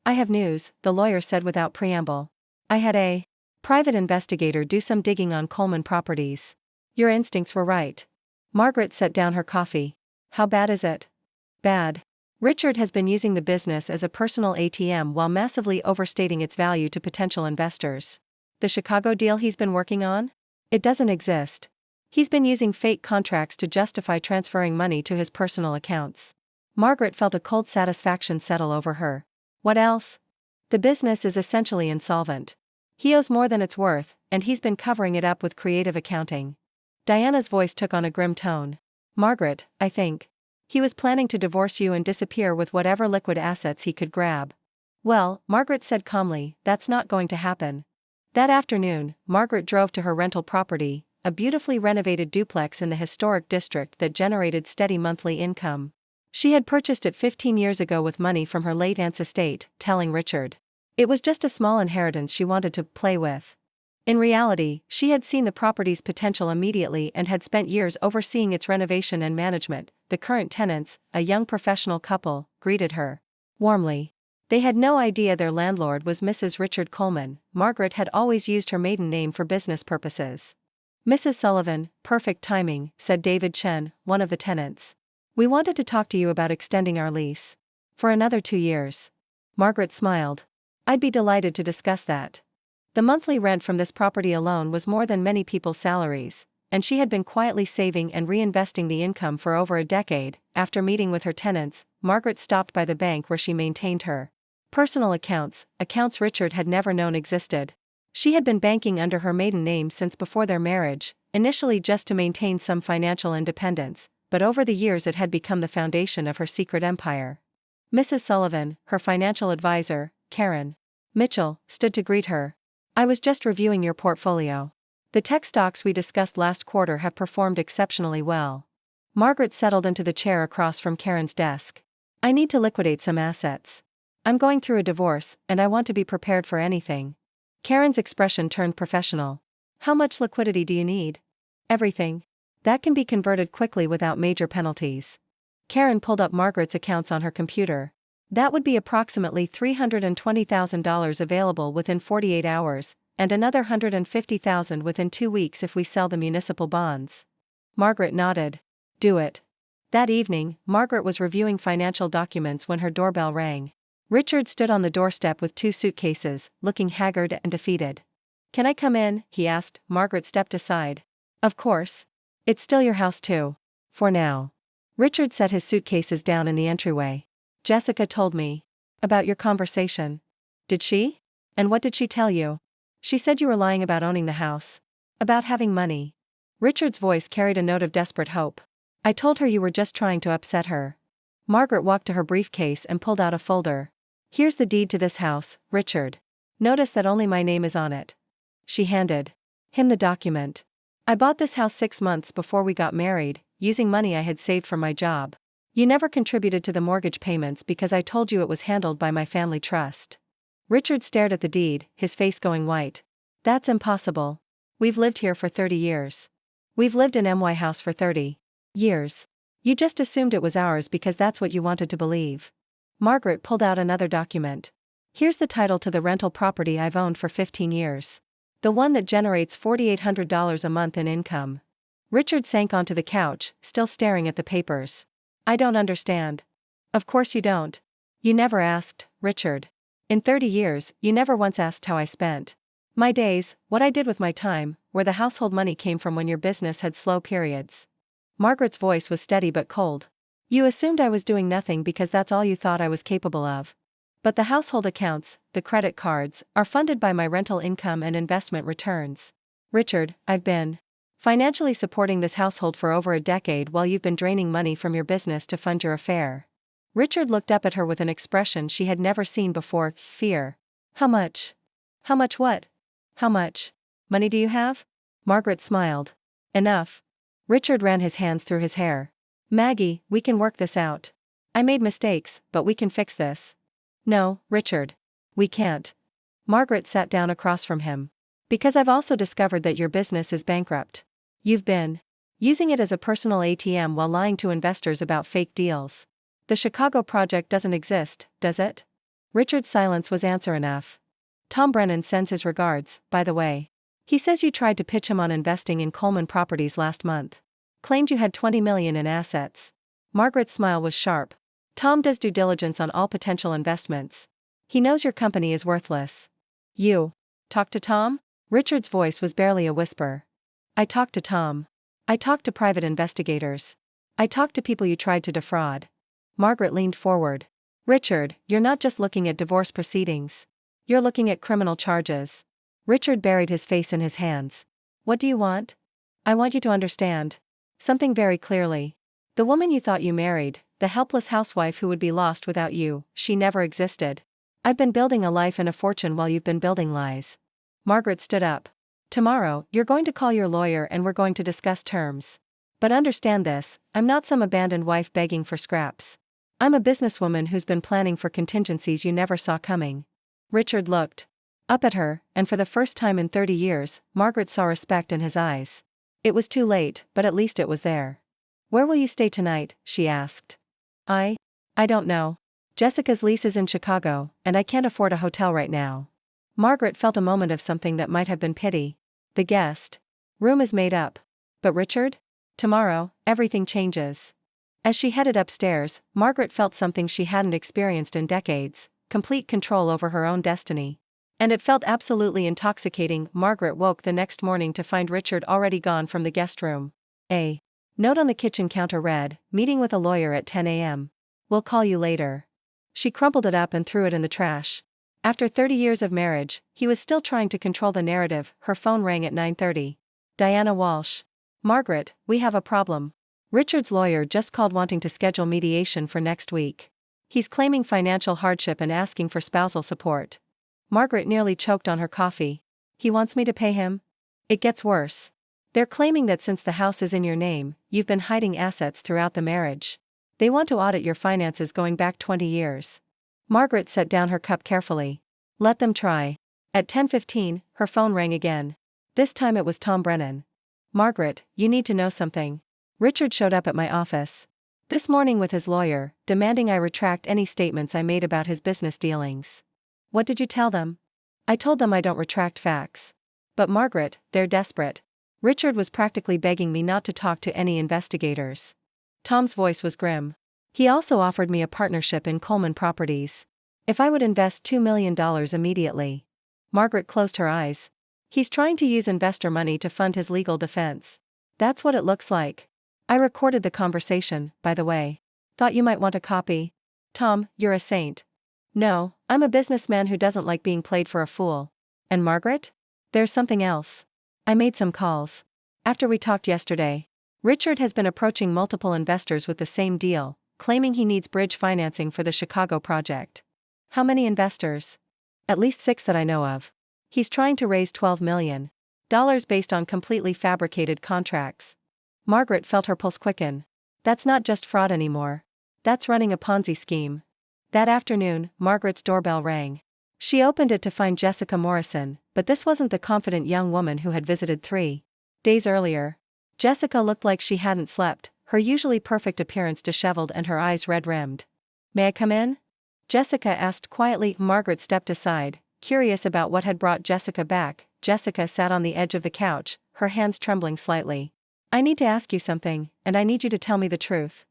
I have news, the lawyer said without preamble. I had a private investigator do some digging on Coleman Properties. Your instincts were right. Margaret set down her coffee. How bad is it? Bad. Richard has been using the business as a personal ATM while massively overstating its value to potential investors. The Chicago deal he's been working on? It doesn't exist. He's been using fake contracts to justify transferring money to his personal accounts. Margaret felt a cold satisfaction settle over her. What else? The business is essentially insolvent. He owes more than it's worth, and he's been covering it up with creative accounting. Diana's voice took on a grim tone. Margaret, I think. He was planning to divorce you and disappear with whatever liquid assets he could grab. Well, Margaret said calmly, that's not going to happen. That afternoon, Margaret drove to her rental property, a beautifully renovated duplex in the historic district that generated steady monthly income. She had purchased it 15 years ago with money from her late aunt's estate, telling Richard. It was just a small inheritance she wanted to play with. In reality, she had seen the property's potential immediately and had spent years overseeing its renovation and management. The current tenants, a young professional couple, greeted her warmly. They had no idea their landlord was Mrs. Richard Coleman. Margaret had always used her maiden name for business purposes. Mrs. Sullivan, perfect timing, said David Chen, one of the tenants. We wanted to talk to you about extending our lease. For another 2 years. Margaret smiled. I'd be delighted to discuss that. The monthly rent from this property alone was more than many people's salaries, and she had been quietly saving and reinvesting the income for over a decade. After meeting with her tenants, Margaret stopped by the bank where she maintained her personal accounts Richard had never known existed. She had been banking under her maiden name since before their marriage, initially just to maintain some financial independence, but over the years it had become the foundation of her secret empire. Mrs. Sullivan, her financial advisor, Karen Mitchell, stood to greet her. "I was just reviewing your portfolio. The tech stocks we discussed last quarter have performed exceptionally well." Margaret settled into the chair across from Karen's desk. "I need to liquidate some assets. I'm going through a divorce, and I want to be prepared for anything." Karen's expression turned professional. "How much liquidity do you need?" "Everything. That can be converted quickly without major penalties." Karen pulled up Margaret's accounts on her computer. "That would be approximately $320,000 available within 48 hours, and another $150,000 within 2 weeks if we sell the municipal bonds." Margaret nodded. "Do it." That evening, Margaret was reviewing financial documents when her doorbell rang. Richard stood on the doorstep with 2 suitcases, looking haggard and defeated. "Can I come in?" he asked. Margaret stepped aside. "Of course. It's still your house too. For now." Richard set his suitcases down in the entryway. "Jessica told me about your conversation." "Did she? And what did she tell you?" "She said you were lying about owning the house. About having money." Richard's voice carried a note of desperate hope. "I told her you were just trying to upset her." Margaret walked to her briefcase and pulled out a folder. "Here's the deed to this house, Richard. Notice that only my name is on it." She handed him the document. "I bought this house 6 months before we got married, using money I had saved from my job. You never contributed to the mortgage payments because I told you it was handled by my family trust." Richard stared at the deed, his face going white. "That's impossible. We've lived here for 30 years. We've lived in MY House for 30 years. You just assumed it was ours because that's what you wanted to believe." Margaret pulled out another document. "Here's the title to the rental property I've owned for 15 years. The one that generates $4,800 a month in income." Richard sank onto the couch, still staring at the papers. "I don't understand." "Of course you don't. You never asked, Richard. In 30 years, you never once asked how I spent my days, what I did with my time, where the household money came from when your business had slow periods." Margaret's voice was steady but cold. "You assumed I was doing nothing because that's all you thought I was capable of. But the household accounts, the credit cards, are funded by my rental income and investment returns. Richard, I've been financially supporting this household for over a decade while you've been draining money from your business to fund your affair." Richard looked up at her with an expression she had never seen before: fear. "How much?" "How much what? How much money do you have?" Margaret smiled. "Enough." Richard ran his hands through his hair. "Maggie, we can work this out. I made mistakes, but we can fix this." "No, Richard. We can't." Margaret sat down across from him. "Because I've also discovered that your business is bankrupt. You've been using it as a personal ATM while lying to investors about fake deals. The Chicago project doesn't exist, does it?" Richard's silence was answer enough. "Tom Brennan sends his regards, by the way. He says you tried to pitch him on investing in Coleman Properties last month. Claimed you had $20 million in assets." Margaret's smile was sharp. "Tom does due diligence on all potential investments. He knows your company is worthless." "You talked to Tom?" Richard's voice was barely a whisper. "I talked to Tom. I talked to private investigators. I talked to people you tried to defraud." Margaret leaned forward. "Richard, you're not just looking at divorce proceedings. You're looking at criminal charges." Richard buried his face in his hands. "What do you want?" "I want you to understand something very clearly. The woman you thought you married, the helpless housewife who would be lost without you, she never existed. I've been building a life and a fortune while you've been building lies." Margaret stood up. "Tomorrow, you're going to call your lawyer and we're going to discuss terms. But understand this, I'm not some abandoned wife begging for scraps. I'm a businesswoman who's been planning for contingencies you never saw coming." Richard looked up at her, and for the first time in 30 years, Margaret saw respect in his eyes. It was too late, but at least it was there. "Where will you stay tonight?" she asked. I don't know. Jessica's lease is in Chicago, and I can't afford a hotel right now." Margaret felt a moment of something that might have been pity. "The guest room is made up." "But Richard? Tomorrow, everything changes." As she headed upstairs, Margaret felt something she hadn't experienced in decades: complete control over her own destiny. And it felt absolutely intoxicating. Margaret woke the next morning to find Richard already gone from the guest room. A note on the kitchen counter read, "Meeting with a lawyer at 10 a.m. We'll call you later." She crumpled it up and threw it in the trash. After 30 years of marriage, he was still trying to control the narrative. Her phone rang at 9:30. Diana Walsh. Margaret, we have a problem. Richard's lawyer just called wanting to schedule mediation for next week. He's claiming financial hardship and asking for spousal support. Margaret nearly choked on her coffee. He wants me to pay him? It gets worse. They're claiming that since the house is in your name, you've been hiding assets throughout the marriage. They want to audit your finances going back 20 years. Margaret set down her cup carefully. Let them try. At 10:15, her phone rang again. This time it was Tom Brennan. Margaret, you need to know something. Richard showed up at my office this morning with his lawyer, demanding I retract any statements I made about his business dealings. What did you tell them? I told them I don't retract facts. But Margaret, they're desperate. Richard was practically begging me not to talk to any investigators. Tom's voice was grim. He also offered me a partnership in Coleman Properties. If I would invest $2 million immediately. Margaret closed her eyes. He's trying to use investor money to fund his legal defense. That's what it looks like. I recorded the conversation, by the way. Thought you might want a copy. Tom, you're a saint. No, I'm a businessman who doesn't like being played for a fool. And Margaret? There's something else. I made some calls. After we talked yesterday, Richard has been approaching multiple investors with the same deal, claiming he needs bridge financing for the Chicago project. How many investors? At least 6 that I know of. He's trying to raise $12 million based on completely fabricated contracts. Margaret felt her pulse quicken. That's not just fraud anymore. That's running a Ponzi scheme. That afternoon, Margaret's doorbell rang. She opened it to find Jessica Morrison, but this wasn't the confident young woman who had visited 3 days earlier. Jessica looked like she hadn't slept, her usually perfect appearance disheveled and her eyes red-rimmed. May I come in? Jessica asked quietly. Margaret stepped aside, curious about what had brought Jessica back. Jessica sat on the edge of the couch, her hands trembling slightly. I need to ask you something, and I need you to tell me the truth.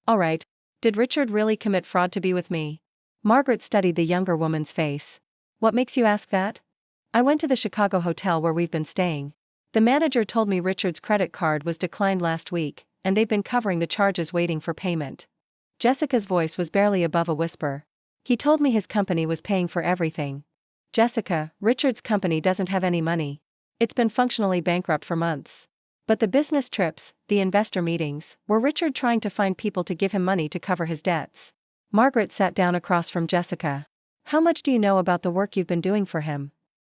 All right. Did Richard really commit fraud to be with me? Margaret studied the younger woman's face. What makes you ask that? I went to the Chicago hotel where we've been staying. The manager told me Richard's credit card was declined last week, and they've been covering the charges waiting for payment. Jessica's voice was barely above a whisper. He told me his company was paying for everything. Jessica, Richard's company doesn't have any money. It's been functionally bankrupt for months. But the business trips, the investor meetings, were Richard trying to find people to give him money to cover his debts. Margaret sat down across from Jessica. How much do you know about the work you've been doing for him?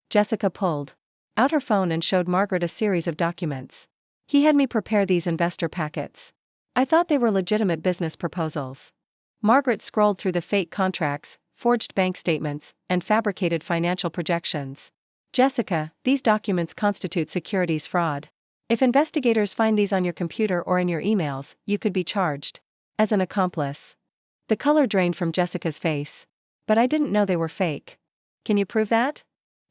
Jessica pulled out her phone and showed Margaret a series of documents. He had me prepare these investor packets. I thought they were legitimate business proposals. Margaret scrolled through the fake contracts, forged bank statements, and fabricated financial projections. Jessica, these documents constitute securities fraud. If investigators find these on your computer or in your emails, you could be charged as an accomplice. The color drained from Jessica's face. But I didn't know they were fake. Can you prove that?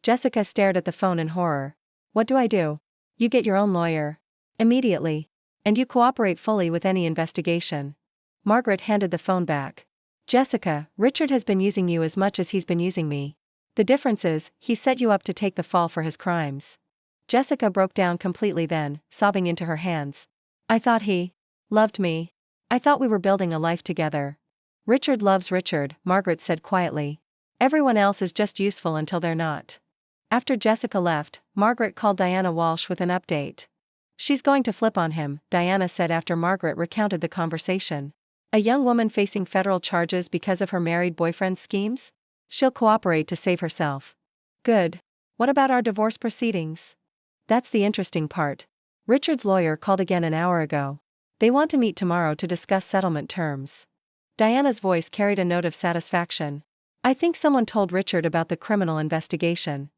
Jessica stared at the phone in horror. What do I do? You get your own lawyer. Immediately. And you cooperate fully with any investigation. Margaret handed the phone back. Jessica, Richard has been using you as much as he's been using me. The difference is, he set you up to take the fall for his crimes. Jessica broke down completely then, sobbing into her hands. I thought he loved me. I thought we were building a life together. Richard loves Richard, Margaret said quietly. Everyone else is just useful until they're not. After Jessica left, Margaret called Diana Walsh with an update. She's going to flip on him, Diana said after Margaret recounted the conversation. A young woman facing federal charges because of her married boyfriend's schemes? She'll cooperate to save herself. Good. What about our divorce proceedings? That's the interesting part. Richard's lawyer called again an hour ago. They want to meet tomorrow to discuss settlement terms. Diana's voice carried a note of satisfaction. I think someone told Richard about the criminal investigation.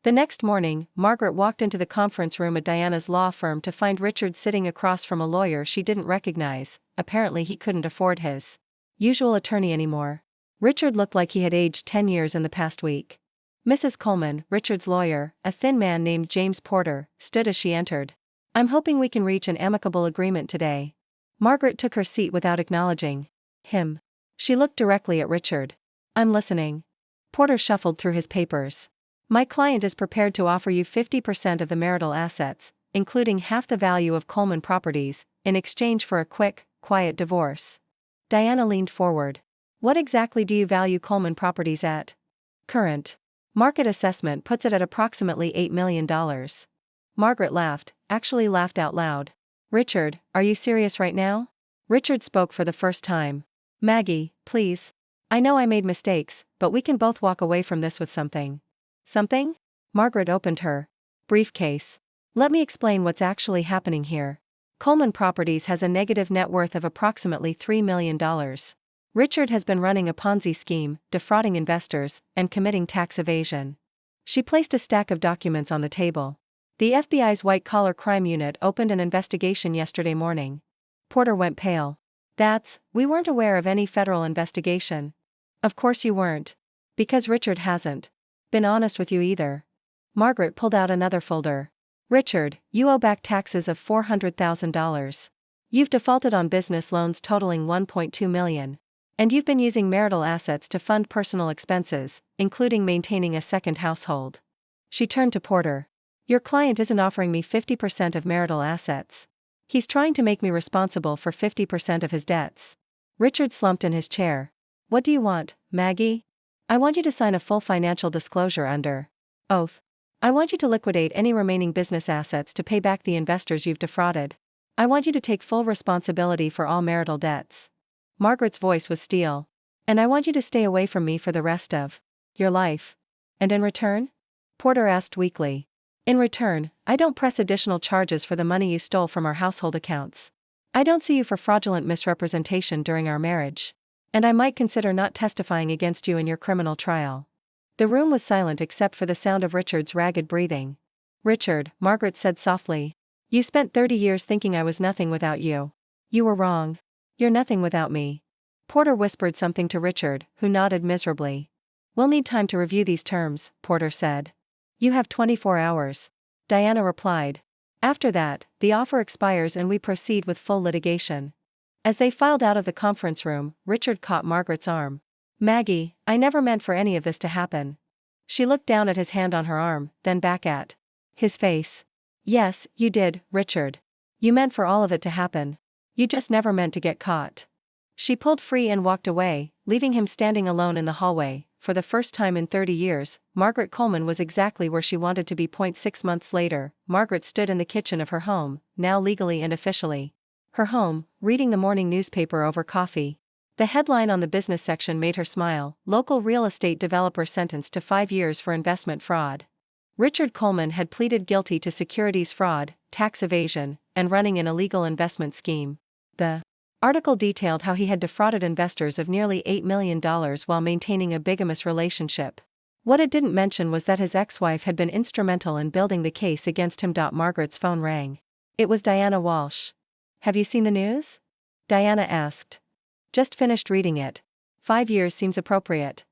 The next morning, Margaret walked into the conference room at Diana's law firm to find Richard sitting across from a lawyer she didn't recognize. Apparently he couldn't afford his usual attorney anymore. Richard looked like he had aged 10 years in the past week. Mrs. Coleman, Richard's lawyer, a thin man named James Porter, stood as she entered. I'm hoping we can reach an amicable agreement today. Margaret took her seat without acknowledging him. She looked directly at Richard. I'm listening. Porter shuffled through his papers. My client is prepared to offer you 50% of the marital assets, including half the value of Coleman Properties, in exchange for a quick, quiet divorce. Diana leaned forward. What exactly do you value Coleman Properties at? Current market assessment puts it at approximately $8 million. Margaret laughed, actually laughed out loud. Richard, are you serious right now? Richard spoke for the first time. Maggie, please. I know I made mistakes, but we can both walk away from this with something. Something? Margaret opened her briefcase. Let me explain what's actually happening here. Coleman Properties has a negative net worth of approximately $3 million. Richard has been running a Ponzi scheme, defrauding investors, and committing tax evasion. She placed a stack of documents on the table. The FBI's white-collar crime unit opened an investigation yesterday morning. Porter went pale. We weren't aware of any federal investigation. Of course you weren't. Because Richard hasn't been honest with you either. Margaret pulled out another folder. Richard, you owe back taxes of $400,000. You've defaulted on business loans totaling $1.2 million. And you've been using marital assets to fund personal expenses, including maintaining a second household. She turned to Porter. Your client isn't offering me 50% of marital assets. He's trying to make me responsible for 50% of his debts. Richard slumped in his chair. What do you want, Maggie? I want you to sign a full financial disclosure under oath. I want you to liquidate any remaining business assets to pay back the investors you've defrauded. I want you to take full responsibility for all marital debts. Margaret's voice was steel. And I want you to stay away from me for the rest of your life. And in return? Porter asked weakly. In return, I don't press additional charges for the money you stole from our household accounts. I don't sue you for fraudulent misrepresentation during our marriage. And I might consider not testifying against you in your criminal trial. The room was silent except for the sound of Richard's ragged breathing. Richard, Margaret said softly. You spent 30 years thinking I was nothing without you. You were wrong. You're nothing without me. Porter whispered something to Richard, who nodded miserably. We'll need time to review these terms, Porter said. You have 24 hours. Diana replied. After that, the offer expires and we proceed with full litigation. As they filed out of the conference room, Richard caught Margaret's arm. Maggie, I never meant for any of this to happen. She looked down at his hand on her arm, then back at his face. Yes, you did, Richard. You meant for all of it to happen. You just never meant to get caught. She pulled free and walked away, leaving him standing alone in the hallway. For the first time in 30 years, Margaret Coleman was exactly where she wanted to be. 6 months later, Margaret stood in the kitchen of her home, now legally and officially her home, reading the morning newspaper over coffee. The headline on the business section made her smile. Local real estate developer sentenced to 5 years for investment fraud. Richard Coleman had pleaded guilty to securities fraud, tax evasion, and running an illegal investment scheme. The article detailed how he had defrauded investors of nearly $8 million while maintaining a bigamous relationship. What it didn't mention was that his ex-wife had been instrumental in building the case against him. Margaret's phone rang. It was Diana Walsh. Have you seen the news? Diana asked. Just finished reading it. 5 years seems appropriate.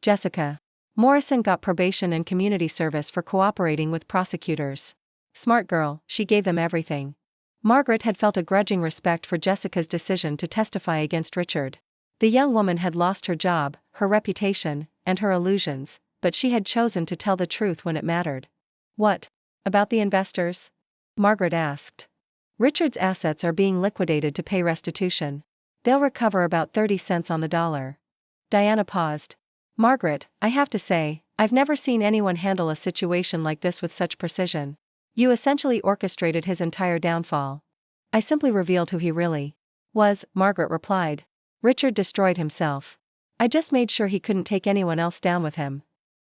Jessica. Morrison got probation and community service for cooperating with prosecutors. Smart girl, she gave them everything. Margaret had felt a grudging respect for Jessica's decision to testify against Richard. The young woman had lost her job, her reputation, and her illusions, but she had chosen to tell the truth when it mattered. What about the investors? Margaret asked. Richard's assets are being liquidated to pay restitution. They'll recover about 30 cents on the dollar. Diana paused. Margaret, I have to say, I've never seen anyone handle a situation like this with such precision. You essentially orchestrated his entire downfall. I simply revealed who he really was, Margaret replied. Richard destroyed himself. I just made sure he couldn't take anyone else down with him.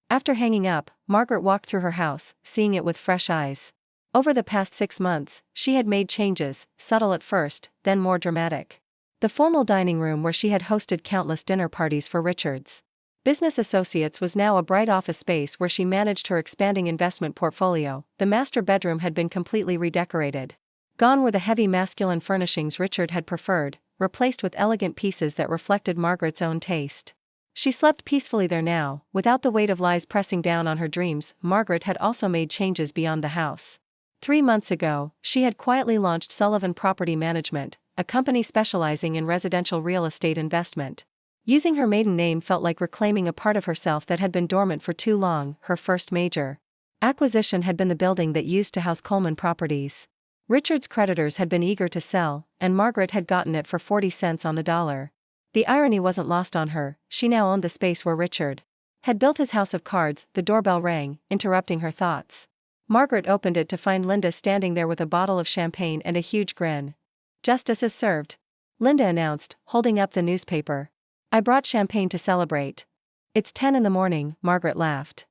After hanging up, Margaret walked through her house, seeing it with fresh eyes. Over the past 6 months, she had made changes, subtle at first, then more dramatic. The formal dining room where she had hosted countless dinner parties for Richard's business associates was now a bright office space where she managed her expanding investment portfolio. The master bedroom had been completely redecorated. Gone were the heavy masculine furnishings Richard had preferred, replaced with elegant pieces that reflected Margaret's own taste. She slept peacefully there now, without the weight of lies pressing down on her dreams. Margaret had also made changes beyond the house. 3 months ago, she had quietly launched Sullivan Property Management, a company specializing in residential real estate investment. Using her maiden name felt like reclaiming a part of herself that had been dormant for too long. Her first major acquisition had been the building that used to house Coleman Properties. Richard's creditors had been eager to sell, and Margaret had gotten it for 40 cents on the dollar. The irony wasn't lost on her. She now owned the space where Richard Had built his house of cards. The doorbell rang, interrupting her thoughts. Margaret opened it to find Linda standing there with a bottle of champagne and a huge grin. "Justice is served," Linda announced, holding up the newspaper. "I brought champagne to celebrate." "It's 10 in the morning," Margaret laughed.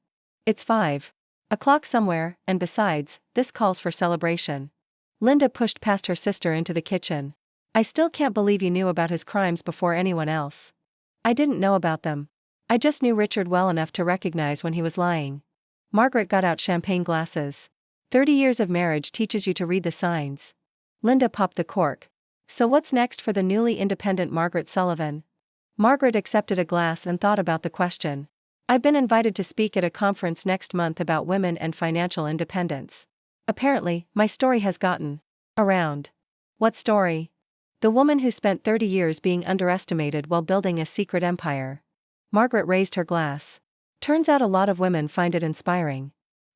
"It's 5 o'clock somewhere, and besides, this calls for celebration." Linda pushed past her sister into the kitchen. "I still can't believe you knew about his crimes before anyone else." "I didn't know about them. I just knew Richard well enough to recognize when he was lying." Margaret got out champagne glasses. 30 years of marriage teaches you to read the signs." Linda popped the cork. "So what's next for the newly independent Margaret Sullivan?" Margaret accepted a glass and thought about the question. "I've been invited to speak at a conference next month about women and financial independence. Apparently, my story has gotten around." "What story?" "The woman who spent 30 years being underestimated while building a secret empire." Margaret raised her glass. "Turns out a lot of women find it inspiring."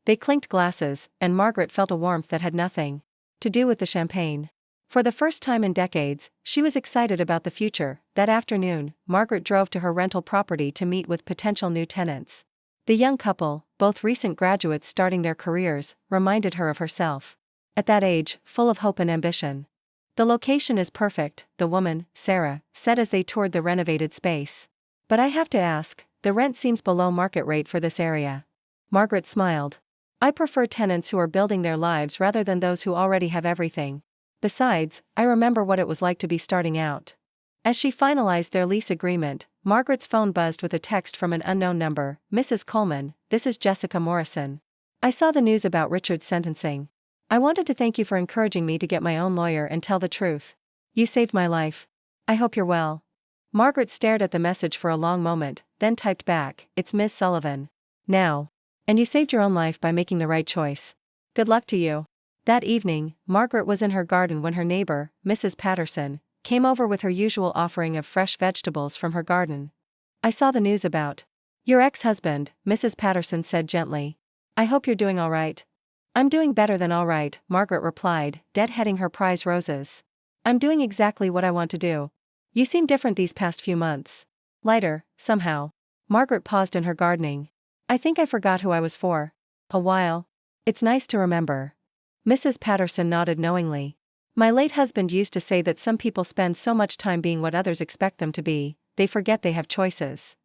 They clinked glasses, and Margaret felt a warmth that had nothing to do with the champagne. For the first time in decades, she was excited about the future. That afternoon, Margaret drove to her rental property to meet with potential new tenants. The young couple, both recent graduates starting their careers, reminded her of herself. At that age, full of hope and ambition. "The location is perfect," the woman, Sarah, said as they toured the renovated space. "But I have to ask, the rent seems below market rate for this area." Margaret smiled. "I prefer tenants who are building their lives rather than those who already have everything. Besides, I remember what it was like to be starting out." As she finalized their lease agreement, Margaret's phone buzzed with a text from an unknown number. "Mrs. Coleman, this is Jessica Morrison. I saw the news about Richard's sentencing. I wanted to thank you for encouraging me to get my own lawyer and tell the truth. You saved my life. I hope you're well." Margaret stared at the message for a long moment, then typed back, "It's Ms. Sullivan. Now. And you saved your own life by making the right choice. Good luck to you." That evening, Margaret was in her garden when her neighbor, Mrs. Patterson, came over with her usual offering of fresh vegetables from her garden. "I saw the news about your ex-husband," Mrs. Patterson said gently. "I hope you're doing all right." "I'm doing better than all right," Margaret replied, deadheading her prize roses. "I'm doing exactly what I want to do. You seem different these past few months. Lighter, somehow." Margaret paused in her gardening. "I think I forgot who I was for a while. It's nice to remember." Mrs. Patterson nodded knowingly. "My late husband used to say that some people spend so much time being what others expect them to be, they forget they have choices."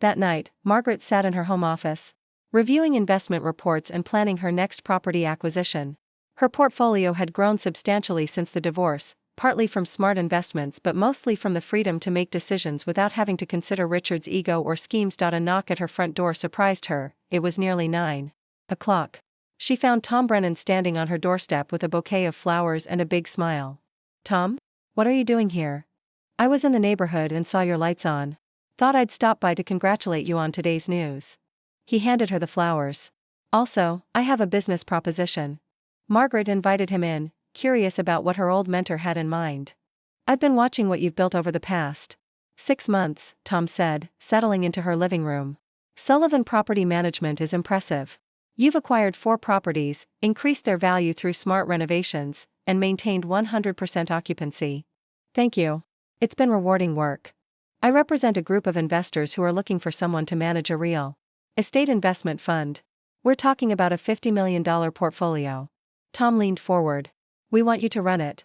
That night, Margaret sat in her home office, reviewing investment reports and planning her next property acquisition. Her portfolio had grown substantially since the divorce, partly from smart investments but mostly from the freedom to make decisions without having to consider Richard's ego or schemes. A knock at her front door surprised her. It was nearly 9 o'clock. She found Tom Brennan standing on her doorstep with a bouquet of flowers and a big smile. "Tom? What are you doing here?" "I was in the neighborhood and saw your lights on. Thought I'd stop by to congratulate you on today's news." He handed her the flowers. "Also, I have a business proposition." Margaret invited him in, curious about what her old mentor had in mind. "I've been watching what you've built over the past 6 months, Tom said, settling into her living room. "Sullivan Property Management is impressive. You've acquired 4 properties, increased their value through smart renovations, and maintained 100% occupancy." "Thank you. It's been rewarding work. I represent a group of investors who are looking for someone to manage a real estate investment fund. We're talking about a $50 million portfolio." Tom leaned forward. "We want you to run it."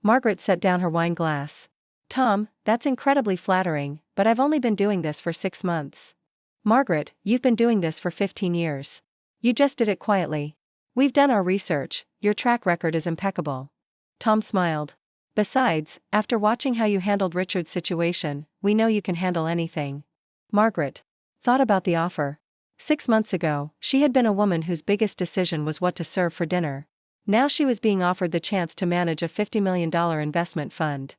Margaret set down her wine glass. "Tom, that's incredibly flattering, but I've only been doing this for 6 months." "Margaret, you've been doing this for 15 years. You just did it quietly. We've done our research, your track record is impeccable." Tom smiled. "Besides, after watching how you handled Richard's situation, we know you can handle anything." Margaret thought about the offer. 6 months ago, she had been a woman whose biggest decision was what to serve for dinner. Now she was being offered the chance to manage a $50 million investment fund.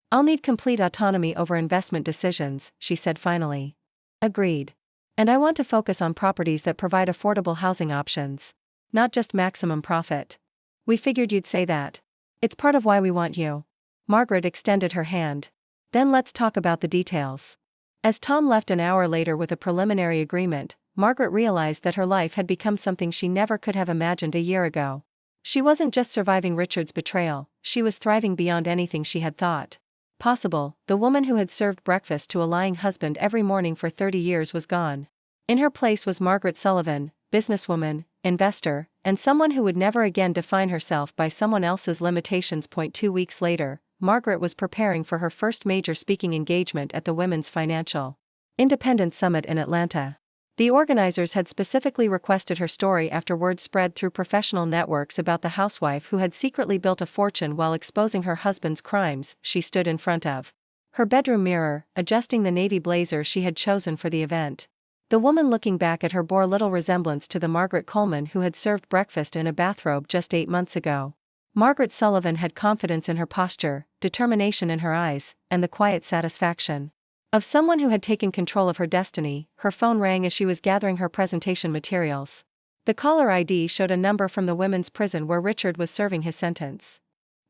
"I'll need complete autonomy over investment decisions," she said finally. "Agreed. And I want to focus on properties that provide affordable housing options. Not just maximum profit." "We figured you'd say that. It's part of why we want you." Margaret extended her hand. "Then let's talk about the details." As Tom left an hour later with a preliminary agreement, Margaret realized that her life had become something she never could have imagined a year ago. She wasn't just surviving Richard's betrayal, she was thriving beyond anything she had thought possible. The woman who had served breakfast to a lying husband every morning for 30 years was gone. In her place was Margaret Sullivan, businesswoman, investor, and someone who would never again define herself by someone else's limitations. 2 weeks later, Margaret was preparing for her first major speaking engagement at the Women's Financial Independence Summit in Atlanta. The organizers had specifically requested her story after word spread through professional networks about the housewife who had secretly built a fortune while exposing her husband's crimes. She stood in front of her bedroom mirror, adjusting the navy blazer she had chosen for the event. The woman looking back at her bore little resemblance to the Margaret Coleman who had served breakfast in a bathrobe just 8 months ago. Margaret Sullivan had confidence in her posture, determination in her eyes, and the quiet satisfaction of someone who had taken control of her destiny. Her phone rang as she was gathering her presentation materials. The caller ID showed a number from the women's prison where Richard was serving his sentence.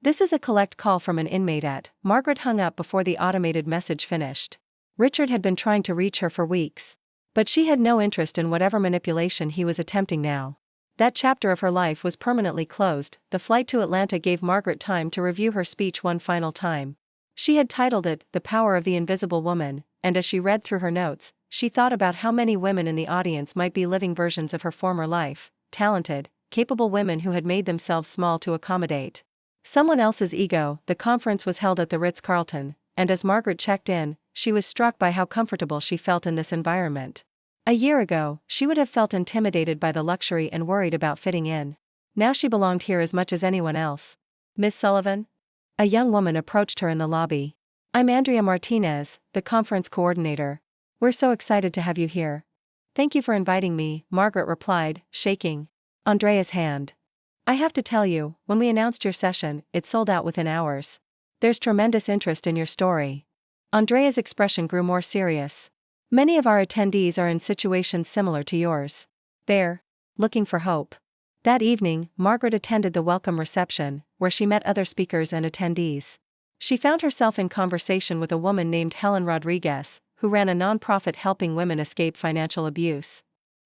"This is a collect call from an inmate at." Margaret hung up before the automated message finished. Richard had been trying to reach her for weeks. But she had no interest in whatever manipulation he was attempting now. That chapter of her life was permanently closed. The flight to Atlanta gave Margaret time to review her speech one final time. She had titled it, "The Power of the Invisible Woman," and as she read through her notes, she thought about how many women in the audience might be living versions of her former life, talented, capable women who had made themselves small to accommodate someone else's ego. The conference was held at the Ritz-Carlton, and as Margaret checked in, she was struck by how comfortable she felt in this environment. A year ago, she would have felt intimidated by the luxury and worried about fitting in. Now she belonged here as much as anyone else. "Miss Sullivan?" A young woman approached her in the lobby. "I'm Andrea Martinez, the conference coordinator. We're so excited to have you here." "Thank you for inviting me," Margaret replied, shaking Andrea's hand. "I have to tell you, when we announced your session, it sold out within hours. There's tremendous interest in your story." Andrea's expression grew more serious. "Many of our attendees are in situations similar to yours. They're looking for hope." That evening, Margaret attended the welcome reception, where she met other speakers and attendees. She found herself in conversation with a woman named Helen Rodriguez, who ran a nonprofit helping women escape financial abuse.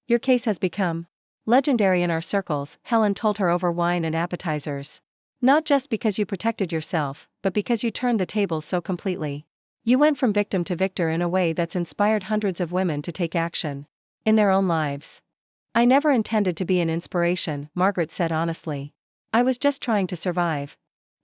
"Your case has become legendary in our circles," Helen told her over wine and appetizers. "Not just because you protected yourself, but because you turned the tables so completely. You went from victim to victor in a way that's inspired hundreds of women to take action in their own lives." "I never intended to be an inspiration," Margaret said honestly. "I was just trying to survive."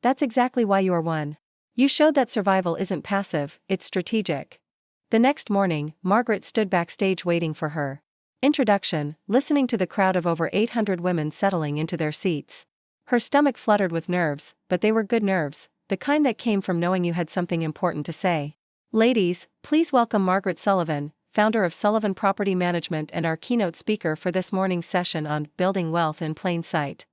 "That's exactly why you are one. You showed that survival isn't passive, it's strategic." The next morning, Margaret stood backstage waiting for her introduction, listening to the crowd of over 800 women settling into their seats. Her stomach fluttered with nerves, but they were good nerves, the kind that came from knowing you had something important to say. "Ladies, please welcome Margaret Sullivan, founder of Sullivan Property Management and our keynote speaker for this morning's session on Building Wealth in Plain Sight."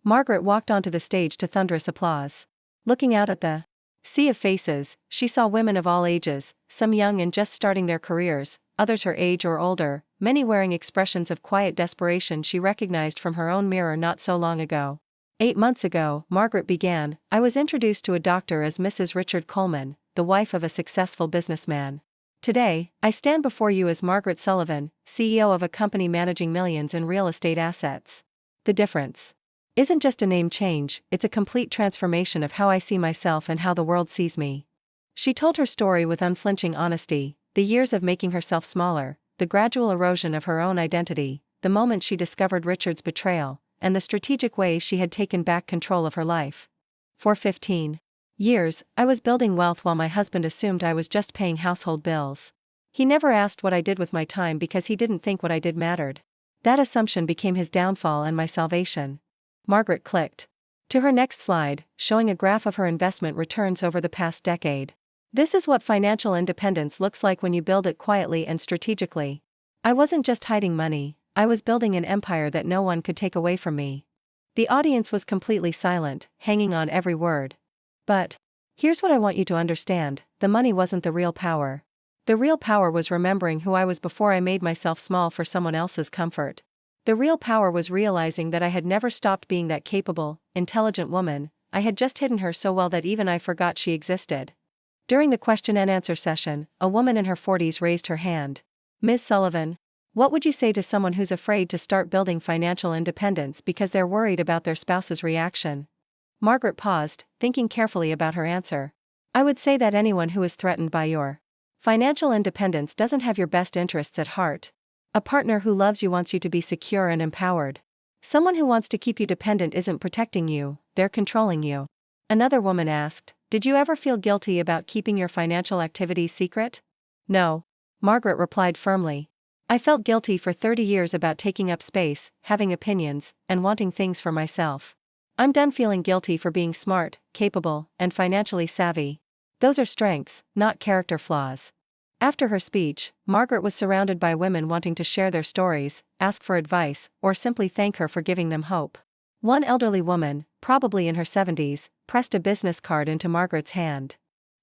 Margaret walked onto the stage to thunderous applause. Looking out at the sea of faces, she saw women of all ages, some young and just starting their careers, others her age or older, many wearing expressions of quiet desperation she recognized from her own mirror not so long ago. 8 months ago, Margaret began, I was introduced to a doctor as Mrs. Richard Coleman, the wife of a successful businessman. Today, I stand before you as Margaret Sullivan, CEO of a company managing millions in real estate assets. The difference isn't just a name change, it's a complete transformation of how I see myself and how the world sees me. She told her story with unflinching honesty, the years of making herself smaller, the gradual erosion of her own identity, the moment she discovered Richard's betrayal, and the strategic ways she had taken back control of her life. For 15 years, I was building wealth while my husband assumed I was just paying household bills. He never asked what I did with my time because he didn't think what I did mattered. That assumption became his downfall and my salvation. Margaret clicked to her next slide, showing a graph of her investment returns over the past decade. This is what financial independence looks like when you build it quietly and strategically. I wasn't just hiding money, I was building an empire that no one could take away from me. The audience was completely silent, hanging on every word. But here's what I want you to understand, the money wasn't the real power. The real power was remembering who I was before I made myself small for someone else's comfort. The real power was realizing that I had never stopped being that capable, intelligent woman, I had just hidden her so well that even I forgot she existed. During the question and answer session, a woman in her 40s raised her hand. "Ms. Sullivan, what would you say to someone who's afraid to start building financial independence because they're worried about their spouse's reaction?" Margaret paused, thinking carefully about her answer. "I would say that anyone who is threatened by your financial independence doesn't have your best interests at heart. A partner who loves you wants you to be secure and empowered. Someone who wants to keep you dependent isn't protecting you, they're controlling you. Another woman asked, "Did you ever feel guilty about keeping your financial activities secret?" "No," Margaret replied firmly. "I felt guilty for 30 years about taking up space, having opinions, and wanting things for myself. I'm done feeling guilty for being smart, capable, and financially savvy. Those are strengths, not character flaws." After her speech, Margaret was surrounded by women wanting to share their stories, ask for advice, or simply thank her for giving them hope. One elderly woman, probably in her 70s, pressed a business card into Margaret's hand.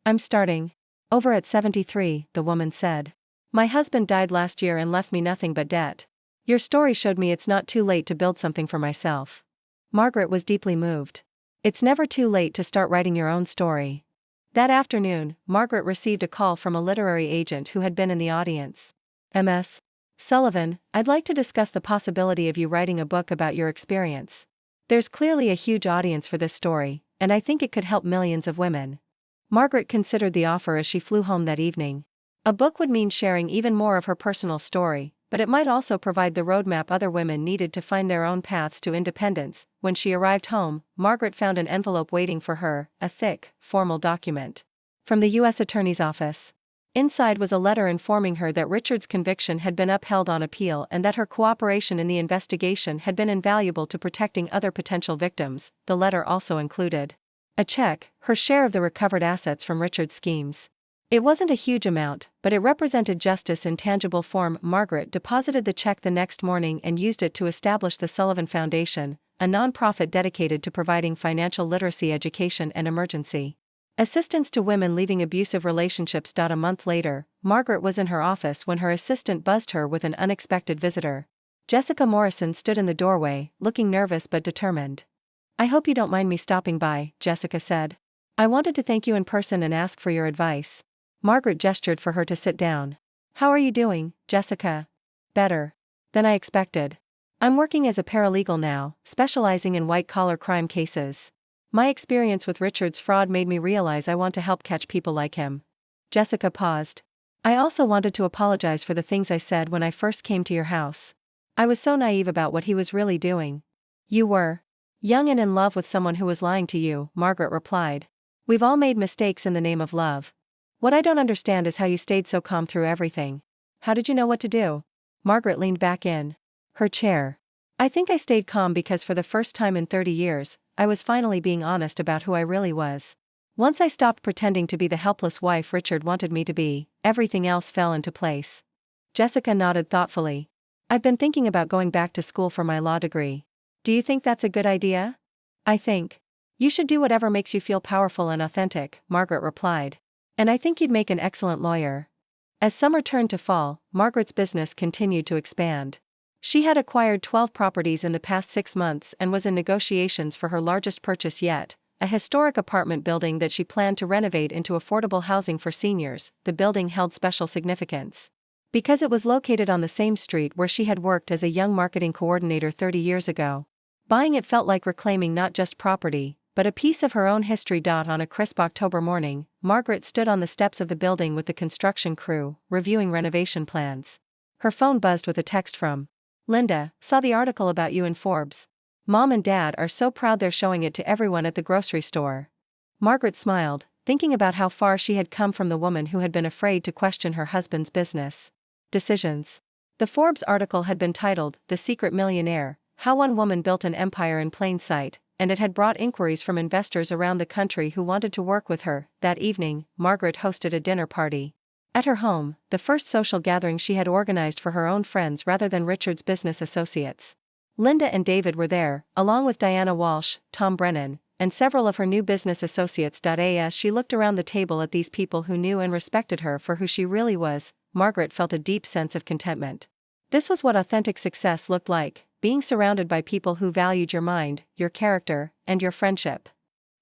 "I'm starting over at 73, the woman said. "My husband died last year and left me nothing but debt. Your story showed me it's not too late to build something for myself." Margaret was deeply moved. It's never too late to start writing your own story. That afternoon, Margaret received a call from a literary agent who had been in the audience. "Ms. Sullivan, I'd like to discuss the possibility of you writing a book about your experience. There's clearly a huge audience for this story, and I think it could help millions of women." Margaret considered the offer as she flew home that evening. A book would mean sharing even more of her personal story, but it might also provide the roadmap other women needed to find their own paths to independence. When she arrived home, Margaret found an envelope waiting for her, a thick, formal document. From the U.S. Attorney's Office. Inside was a letter informing her that Richard's conviction had been upheld on appeal and that her cooperation in the investigation had been invaluable to protecting other potential victims. The letter also included a check, her share of the recovered assets from Richard's schemes. It wasn't a huge amount, but it represented justice in tangible form. Margaret deposited the check the next morning and used it to establish the Sullivan Foundation, a nonprofit dedicated to providing financial literacy education and emergency assistance to women leaving abusive relationships. A month later, Margaret was in her office when her assistant buzzed her with an unexpected visitor. Jessica Morrison stood in the doorway, looking nervous but determined. "I hope you don't mind me stopping by," Jessica said. "I wanted to thank you in person and ask for your advice." Margaret gestured for her to sit down. "How are you doing, Jessica?" "Better than I expected. I'm working as a paralegal now, specializing in white-collar crime cases. My experience with Richard's fraud made me realize I want to help catch people like him." Jessica paused. "I also wanted to apologize for the things I said when I first came to your house. I was so naive about what he was really doing." "You were young and in love with someone who was lying to you," Margaret replied. "We've all made mistakes in the name of love. What I don't understand is how you stayed so calm through everything. How did you know what to do?" Margaret leaned back in her chair. "I think I stayed calm because for the first time in 30 years, I was finally being honest about who I really was. Once I stopped pretending to be the helpless wife Richard wanted me to be, everything else fell into place." Jessica nodded thoughtfully. "I've been thinking about going back to school for my law degree. Do you think that's a good idea?" "I think you should do whatever makes you feel powerful and authentic," Margaret replied. "And I think you'd make an excellent lawyer." As summer turned to fall, Margaret's business continued to expand. She had acquired 12 properties in the past 6 months and was in negotiations for her largest purchase yet, a historic apartment building that she planned to renovate into affordable housing for seniors. The building held special significance because it was located on the same street where she had worked as a young marketing coordinator 30 years ago. Buying it felt like reclaiming not just property, but a piece of her own history. On a crisp October morning, Margaret stood on the steps of the building with the construction crew, reviewing renovation plans. Her phone buzzed with a text from Linda. "Saw the article about you in Forbes. Mom and Dad are so proud they're showing it to everyone at the grocery store." Margaret smiled, thinking about how far she had come from the woman who had been afraid to question her husband's business decisions. The Forbes article had been titled, "The Secret Millionaire: How One Woman Built an Empire in Plain Sight," and it had brought inquiries from investors around the country who wanted to work with her. That evening, Margaret hosted a dinner party at her home, the first social gathering she had organized for her own friends rather than Richard's business associates. Linda and David were there, along with Diana Walsh, Tom Brennan, and several of her new business associates. As she looked around the table at these people who knew and respected her for who she really was, Margaret felt a deep sense of contentment. This was what authentic success looked like, being surrounded by people who valued your mind, your character, and your friendship.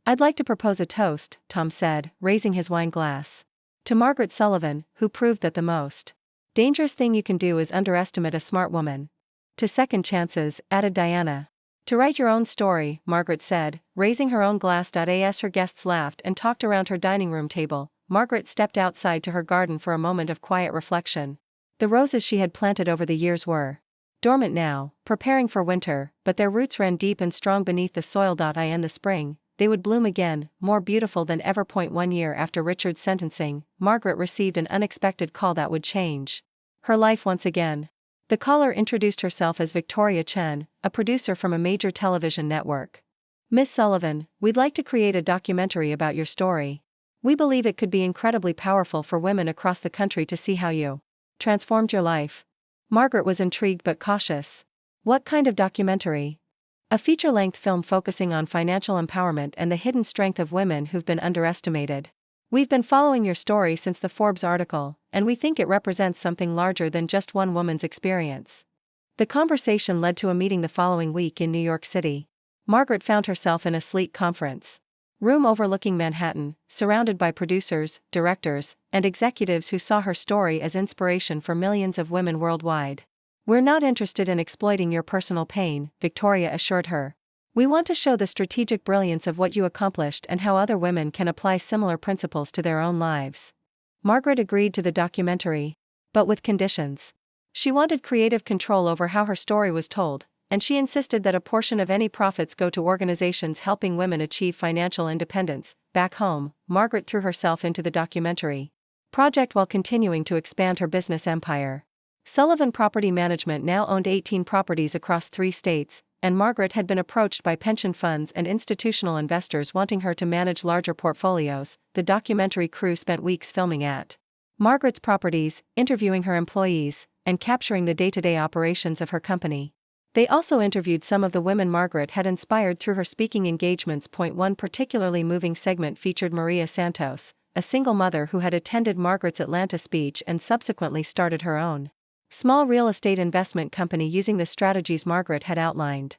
"I'd like to propose a toast," Tom said, raising his wine glass. "To Margaret Sullivan, who proved that the most dangerous thing you can do is underestimate a smart woman." "To second chances," added Diana. "To write your own story," Margaret said, raising her own glass. As her guests laughed and talked around her dining room table, Margaret stepped outside to her garden for a moment of quiet reflection. The roses she had planted over the years were dormant now, preparing for winter, but their roots ran deep and strong beneath the soil. In the spring, they would bloom again, more beautiful than ever. 1 year after Richard's sentencing, Margaret received an unexpected call that would change her life once again. The caller introduced herself as Victoria Chen, a producer from a major television network. "Miss Sullivan, we'd like to create a documentary about your story. We believe it could be incredibly powerful for women across the country to see how you transformed your life." Margaret was intrigued but cautious. "What kind of documentary?" "A feature-length film focusing on financial empowerment and the hidden strength of women who've been underestimated. We've been following your story since the Forbes article, and we think it represents something larger than just one woman's experience." The conversation led to a meeting the following week in New York City. Margaret found herself in a sleek conference room overlooking Manhattan, surrounded by producers, directors, and executives who saw her story as inspiration for millions of women worldwide. "We're not interested in exploiting your personal pain," Victoria assured her. "We want to show the strategic brilliance of what you accomplished and how other women can apply similar principles to their own lives." Margaret agreed to the documentary, but with conditions. She wanted creative control over how her story was told, and she insisted that a portion of any profits go to organizations helping women achieve financial independence. Back home, Margaret threw herself into the documentary project while continuing to expand her business empire. Sullivan Property Management now owned 18 properties across 3 states, and Margaret had been approached by pension funds and institutional investors wanting her to manage larger portfolios. The documentary crew spent weeks filming at Margaret's properties, interviewing her employees, and capturing the day-to-day operations of her company. They also interviewed some of the women Margaret had inspired through her speaking engagements. One particularly moving segment featured Maria Santos, a single mother who had attended Margaret's Atlanta speech and subsequently started her own small real estate investment company using the strategies Margaret had outlined.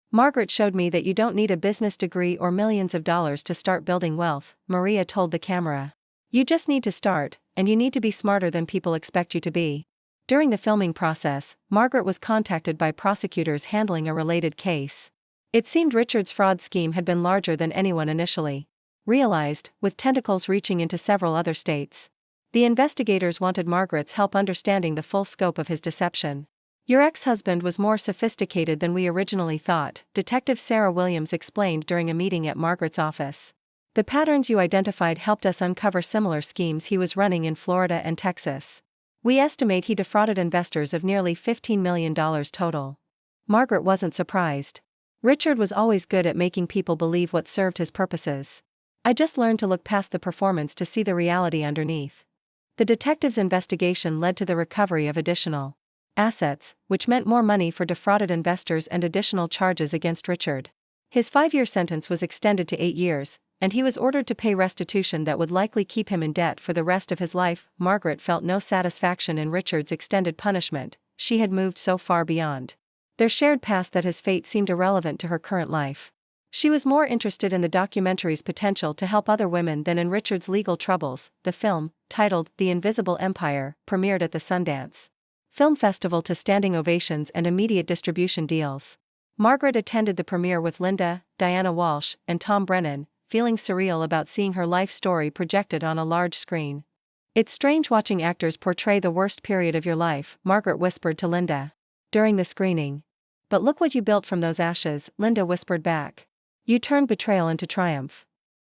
"Margaret showed me that you don't need a business degree or millions of dollars to start building wealth," Maria told the camera. "You just need to start, and you need to be smarter than people expect you to be." During the filming process, Margaret was contacted by prosecutors handling a related case. It seemed Richard's fraud scheme had been larger than anyone initially realized, with tentacles reaching into several other states. The investigators wanted Margaret's help understanding the full scope of his deception. "Your ex-husband was more sophisticated than we originally thought," Detective Sarah Williams explained during a meeting at Margaret's office. "The patterns you identified helped us uncover similar schemes he was running in Florida and Texas. We estimate he defrauded investors of nearly $15 million total." Margaret wasn't surprised. Richard was always good at making people believe what served his purposes. "I just learned to look past the performance to see the reality underneath." The detective's investigation led to the recovery of additional assets, which meant more money for defrauded investors and additional charges against Richard. His 5-year sentence was extended to 8 years, and he was ordered to pay restitution that would likely keep him in debt for the rest of his life. Margaret felt no satisfaction in Richard's extended punishment. She had moved so far beyond their shared past that his fate seemed irrelevant to her current life. She was more interested in the documentary's potential to help other women than in Richard's legal troubles. The film, titled The Invisible Empire, premiered at the Sundance Film Festival to standing ovations and immediate distribution deals. Margaret attended the premiere with Linda, Diana Walsh, and Tom Brennan, feeling surreal about seeing her life story projected on a large screen. "It's strange watching actors portray the worst period of your life," Margaret whispered to Linda during the screening. "But look what you built from those ashes," Linda whispered back. "You turned betrayal into triumph."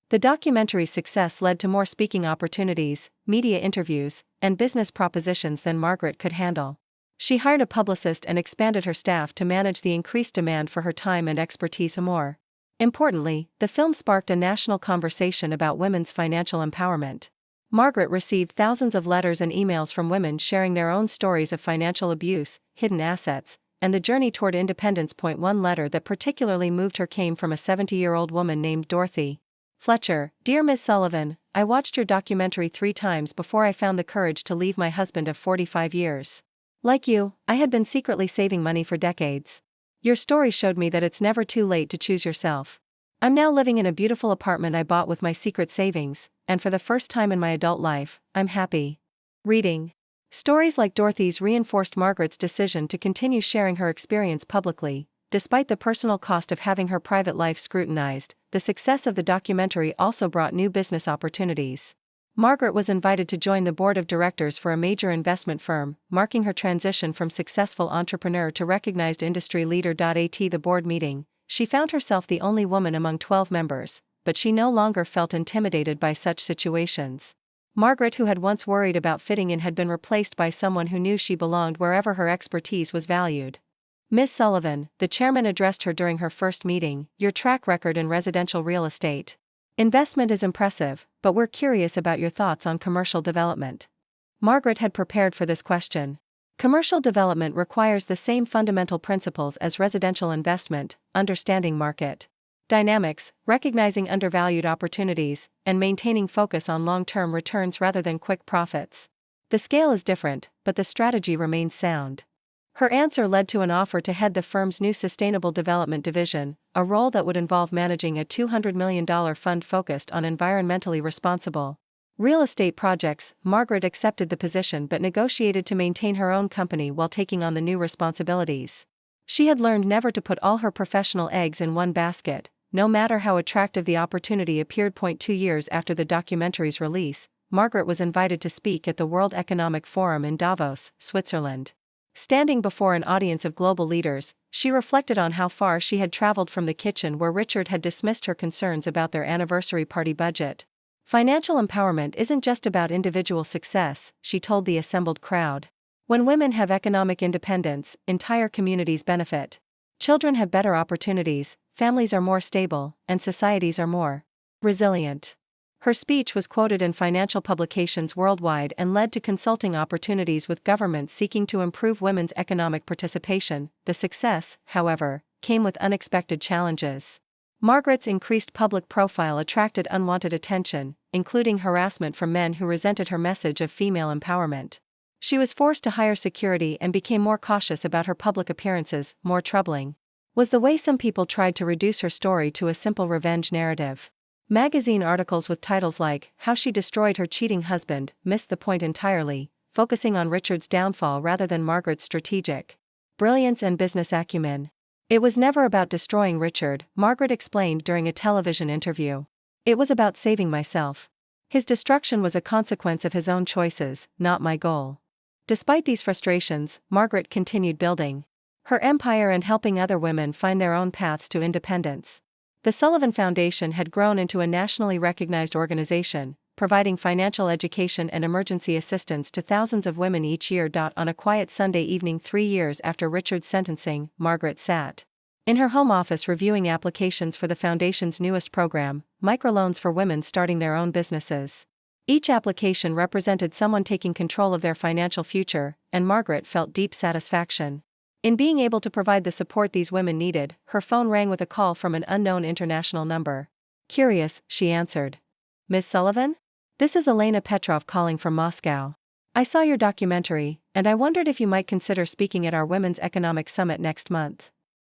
The documentary's success led to more speaking opportunities, media interviews, and business propositions than Margaret could handle. She hired a publicist and expanded her staff to manage the increased demand for her time and expertise. More importantly, the film sparked a national conversation about women's financial empowerment. Margaret received thousands of letters and emails from women sharing their own stories of financial abuse, hidden assets, and the journey toward independence. One letter that particularly moved her came from a 70-year-old woman named Dorothy Fletcher. "Dear Ms. Sullivan, I watched your documentary 3 times before I found the courage to leave my husband of 45 years. Like you, I had been secretly saving money for decades. Your story showed me that it's never too late to choose yourself. I'm now living in a beautiful apartment I bought with my secret savings, and for the first time in my adult life, I'm happy." Reading stories like Dorothy's reinforced Margaret's decision to continue sharing her experience publicly, despite the personal cost of having her private life scrutinized. The success of the documentary also brought new business opportunities. Margaret was invited to join the board of directors for a major investment firm, marking her transition from successful entrepreneur to recognized industry leader. At the board meeting, she found herself the only woman among 12 members, but she no longer felt intimidated by such situations. Margaret, who had once worried about fitting in, had been replaced by someone who knew she belonged wherever her expertise was valued. Ms. Sullivan, the chairman addressed her during her first meeting, your track record in residential real estate investment is impressive, but we're curious about your thoughts on commercial development. Margaret had prepared for this question. Commercial development requires the same fundamental principles as residential investment: understanding market dynamics, recognizing undervalued opportunities, and maintaining focus on long-term returns rather than quick profits. The scale is different, but the strategy remains sound. Her answer led to an offer to head the firm's new sustainable development division, a role that would involve managing a $200 million fund focused on environmentally responsible real estate projects. Margaret accepted the position but negotiated to maintain her own company while taking on the new responsibilities. She had learned never to put all her professional eggs in one basket, no matter how attractive the opportunity appeared. 2 years after the documentary's release, Margaret was invited to speak at the World Economic Forum in Davos, Switzerland. Standing before an audience of global leaders, she reflected on how far she had traveled from the kitchen where Richard had dismissed her concerns about their anniversary party budget. Financial empowerment isn't just about individual success, she told the assembled crowd. When women have economic independence, entire communities benefit. Children have better opportunities, families are more stable, and societies are more resilient. Her speech was quoted in financial publications worldwide and led to consulting opportunities with governments seeking to improve women's economic participation. The success, however, came with unexpected challenges. Margaret's increased public profile attracted unwanted attention, including harassment from men who resented her message of female empowerment. She was forced to hire security and became more cautious about her public appearances. More troubling was the way some people tried to reduce her story to a simple revenge narrative. Magazine articles with titles like "How She Destroyed Her Cheating Husband" missed the point entirely, focusing on Richard's downfall rather than Margaret's strategic brilliance and business acumen. It was never about destroying Richard, Margaret explained during a television interview. It was about saving myself. His destruction was a consequence of his own choices, not my goal. Despite these frustrations, Margaret continued building her empire and helping other women find their own paths to independence. The Sullivan Foundation had grown into a nationally recognized organization, providing financial education and emergency assistance to thousands of women each year. On a quiet Sunday evening 3 years after Richard's sentencing, Margaret sat in her home office reviewing applications for the foundation's newest program, microloans for women starting their own businesses. Each application represented someone taking control of their financial future, and Margaret felt deep satisfaction in being able to provide the support these women needed. Her phone rang with a call from an unknown international number. Curious, she answered. Ms. Sullivan? This is Elena Petrov calling from Moscow. I saw your documentary, and I wondered if you might consider speaking at our Women's Economic Summit next month.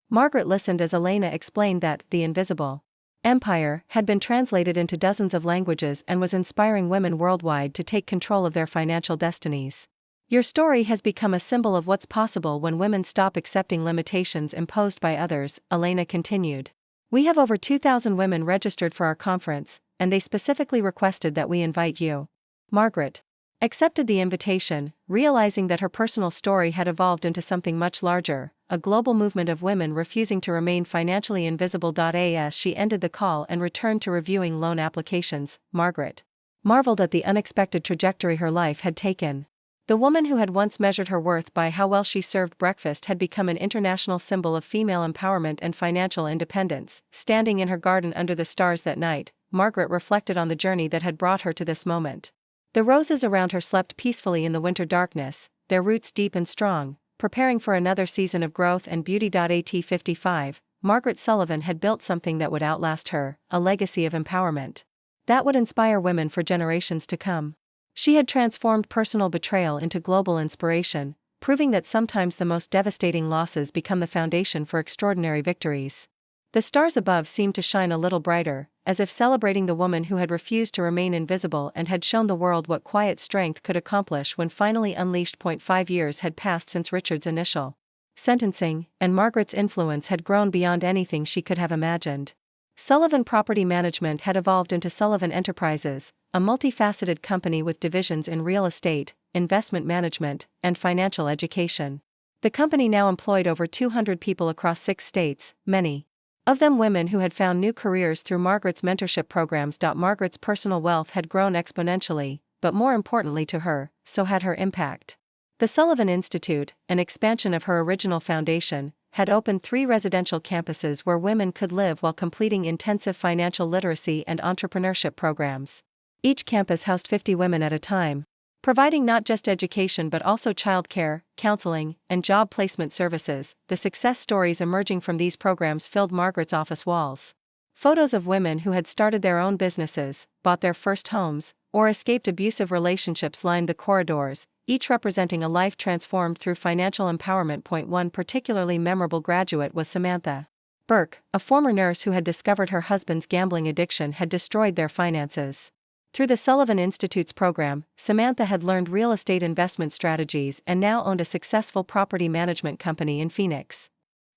Margaret listened as Elena explained that The Invisible Empire had been translated into dozens of languages and was inspiring women worldwide to take control of their financial destinies. Your story has become a symbol of what's possible when women stop accepting limitations imposed by others, Elena continued. We have over 2,000 women registered for our conference, and they specifically requested that we invite you. Margaret accepted the invitation, realizing that her personal story had evolved into something much larger, a global movement of women refusing to remain financially invisible. As she ended the call and returned to reviewing loan applications, Margaret marveled at the unexpected trajectory her life had taken. The woman who had once measured her worth by how well she served breakfast had become an international symbol of female empowerment and financial independence. Standing in her garden under the stars that night, Margaret reflected on the journey that had brought her to this moment. The roses around her slept peacefully in the winter darkness, their roots deep and strong, preparing for another season of growth and beauty. At 55, Margaret Sullivan had built something that would outlast her, a legacy of empowerment that would inspire women for generations to come. She had transformed personal betrayal into global inspiration, proving that sometimes the most devastating losses become the foundation for extraordinary victories. The stars above seemed to shine a little brighter, as if celebrating the woman who had refused to remain invisible and had shown the world what quiet strength could accomplish when finally unleashed. 5 years had passed since Richard's initial sentencing, and Margaret's influence had grown beyond anything she could have imagined. Sullivan Property Management had evolved into Sullivan Enterprises, a multifaceted company with divisions in real estate, investment management, and financial education. The company now employed over 200 people across 6 states, many of them women who had found new careers through Margaret's mentorship programs. Margaret's personal wealth had grown exponentially, but more importantly to her, so had her impact. The Sullivan Institute, an expansion of her original foundation, had opened 3 residential campuses where women could live while completing intensive financial literacy and entrepreneurship programs. Each campus housed 50 women at a time, providing not just education but also childcare, counseling, and job placement services. The success stories emerging from these programs filled Margaret's office walls. Photos of women who had started their own businesses, bought their first homes, or escaped abusive relationships lined the corridors, each representing a life transformed through financial empowerment. One particularly memorable graduate was Samantha Burke, a former nurse who had discovered her husband's gambling addiction had destroyed their finances. Through the Sullivan Institute's program, Samantha had learned real estate investment strategies and now owned a successful property management company in Phoenix.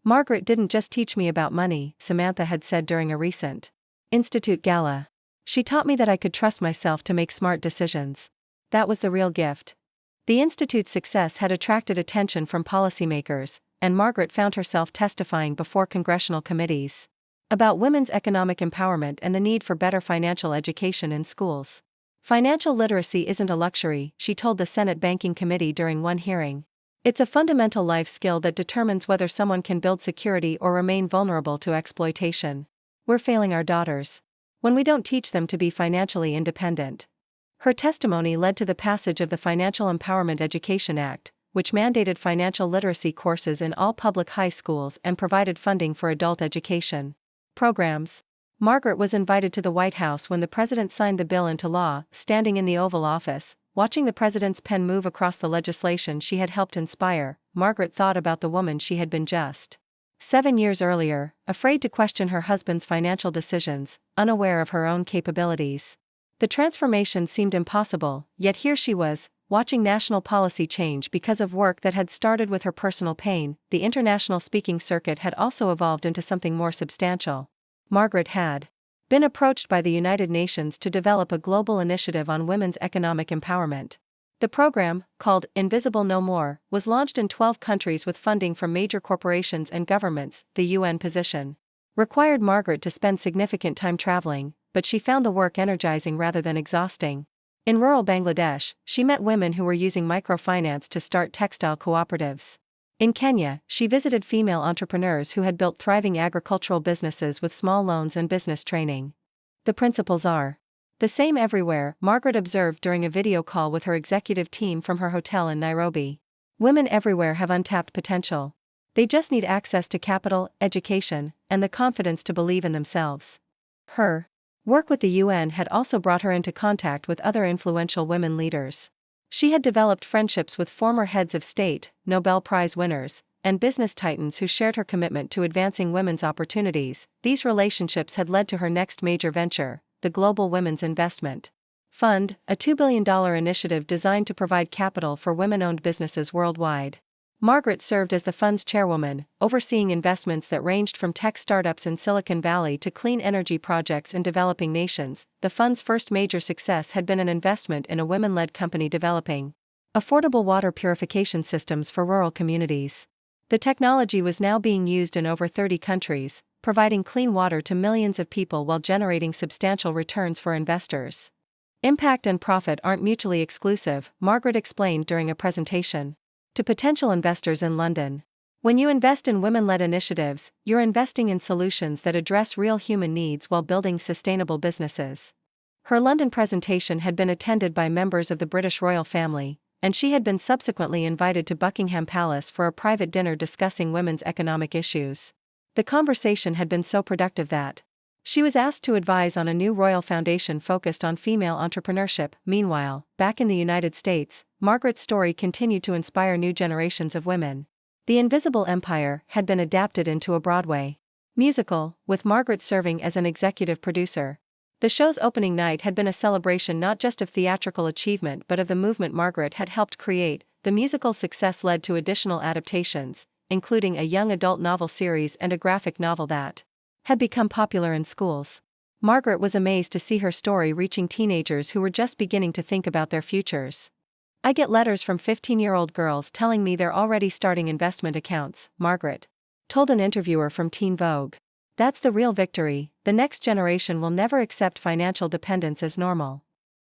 "Margaret didn't just teach me about money," Samantha had said during a recent Institute gala. "She taught me that I could trust myself to make smart decisions. That was the real gift." The Institute's success had attracted attention from policymakers, and Margaret found herself testifying before congressional committees about women's economic empowerment and the need for better financial education in schools. "Financial literacy isn't a luxury," she told the Senate Banking Committee during one hearing. "It's a fundamental life skill that determines whether someone can build security or remain vulnerable to exploitation. We're failing our daughters when we don't teach them to be financially independent." Her testimony led to the passage of the Financial Empowerment Education Act, which mandated financial literacy courses in all public high schools and provided funding for adult education programs. Margaret was invited to the White House when the president signed the bill into law. Standing in the Oval Office, watching the president's pen move across the legislation she had helped inspire, Margaret thought about the woman she had been just 7 years earlier, afraid to question her husband's financial decisions, unaware of her own capabilities. The transformation seemed impossible, yet here she was, watching national policy change because of work that had started with her personal pain. The international speaking circuit had also evolved into something more substantial. Margaret had been approached by the United Nations to develop a global initiative on women's economic empowerment. The program, called Invisible No More, was launched in 12 countries with funding from major corporations and governments. The UN position required Margaret to spend significant time traveling, but she found the work energizing rather than exhausting. In rural Bangladesh, she met women who were using microfinance to start textile cooperatives. In Kenya, she visited female entrepreneurs who had built thriving agricultural businesses with small loans and business training. "The principles are the same everywhere," Margaret observed during a video call with her executive team from her hotel in Nairobi. "Women everywhere have untapped potential. They just need access to capital, education, and the confidence to believe in themselves." Her work with the UN had also brought her into contact with other influential women leaders. She had developed friendships with former heads of state, Nobel Prize winners, and business titans who shared her commitment to advancing women's opportunities. These relationships had led to her next major venture, the Global Women's Investment Fund, a $2 billion initiative designed to provide capital for women-owned businesses worldwide. Margaret served as the fund's chairwoman, overseeing investments that ranged from tech startups in Silicon Valley to clean energy projects in developing nations. The fund's first major success had been an investment in a women-led company developing affordable water purification systems for rural communities. The technology was now being used in over 30 countries, providing clean water to millions of people while generating substantial returns for investors. "Impact and profit aren't mutually exclusive," Margaret explained during a presentation to potential investors in London. "When you invest in women-led initiatives, you're investing in solutions that address real human needs while building sustainable businesses." Her London presentation had been attended by members of the British royal family, and she had been subsequently invited to Buckingham Palace for a private dinner discussing women's economic issues. The conversation had been so productive that she was asked to advise on a new royal foundation focused on female entrepreneurship. Meanwhile, back in the United States, Margaret's story continued to inspire new generations of women. The Invisible Empire had been adapted into a Broadway musical, with Margaret serving as an executive producer. The show's opening night had been a celebration not just of theatrical achievement but of the movement Margaret had helped create. The musical's success led to additional adaptations, including a young adult novel series and a graphic novel that had become popular in schools. Margaret was amazed to see her story reaching teenagers who were just beginning to think about their futures. "I get letters from 15-year-old girls telling me they're already starting investment accounts," Margaret told an interviewer from Teen Vogue. "That's the real victory. The next generation will never accept financial dependence as normal."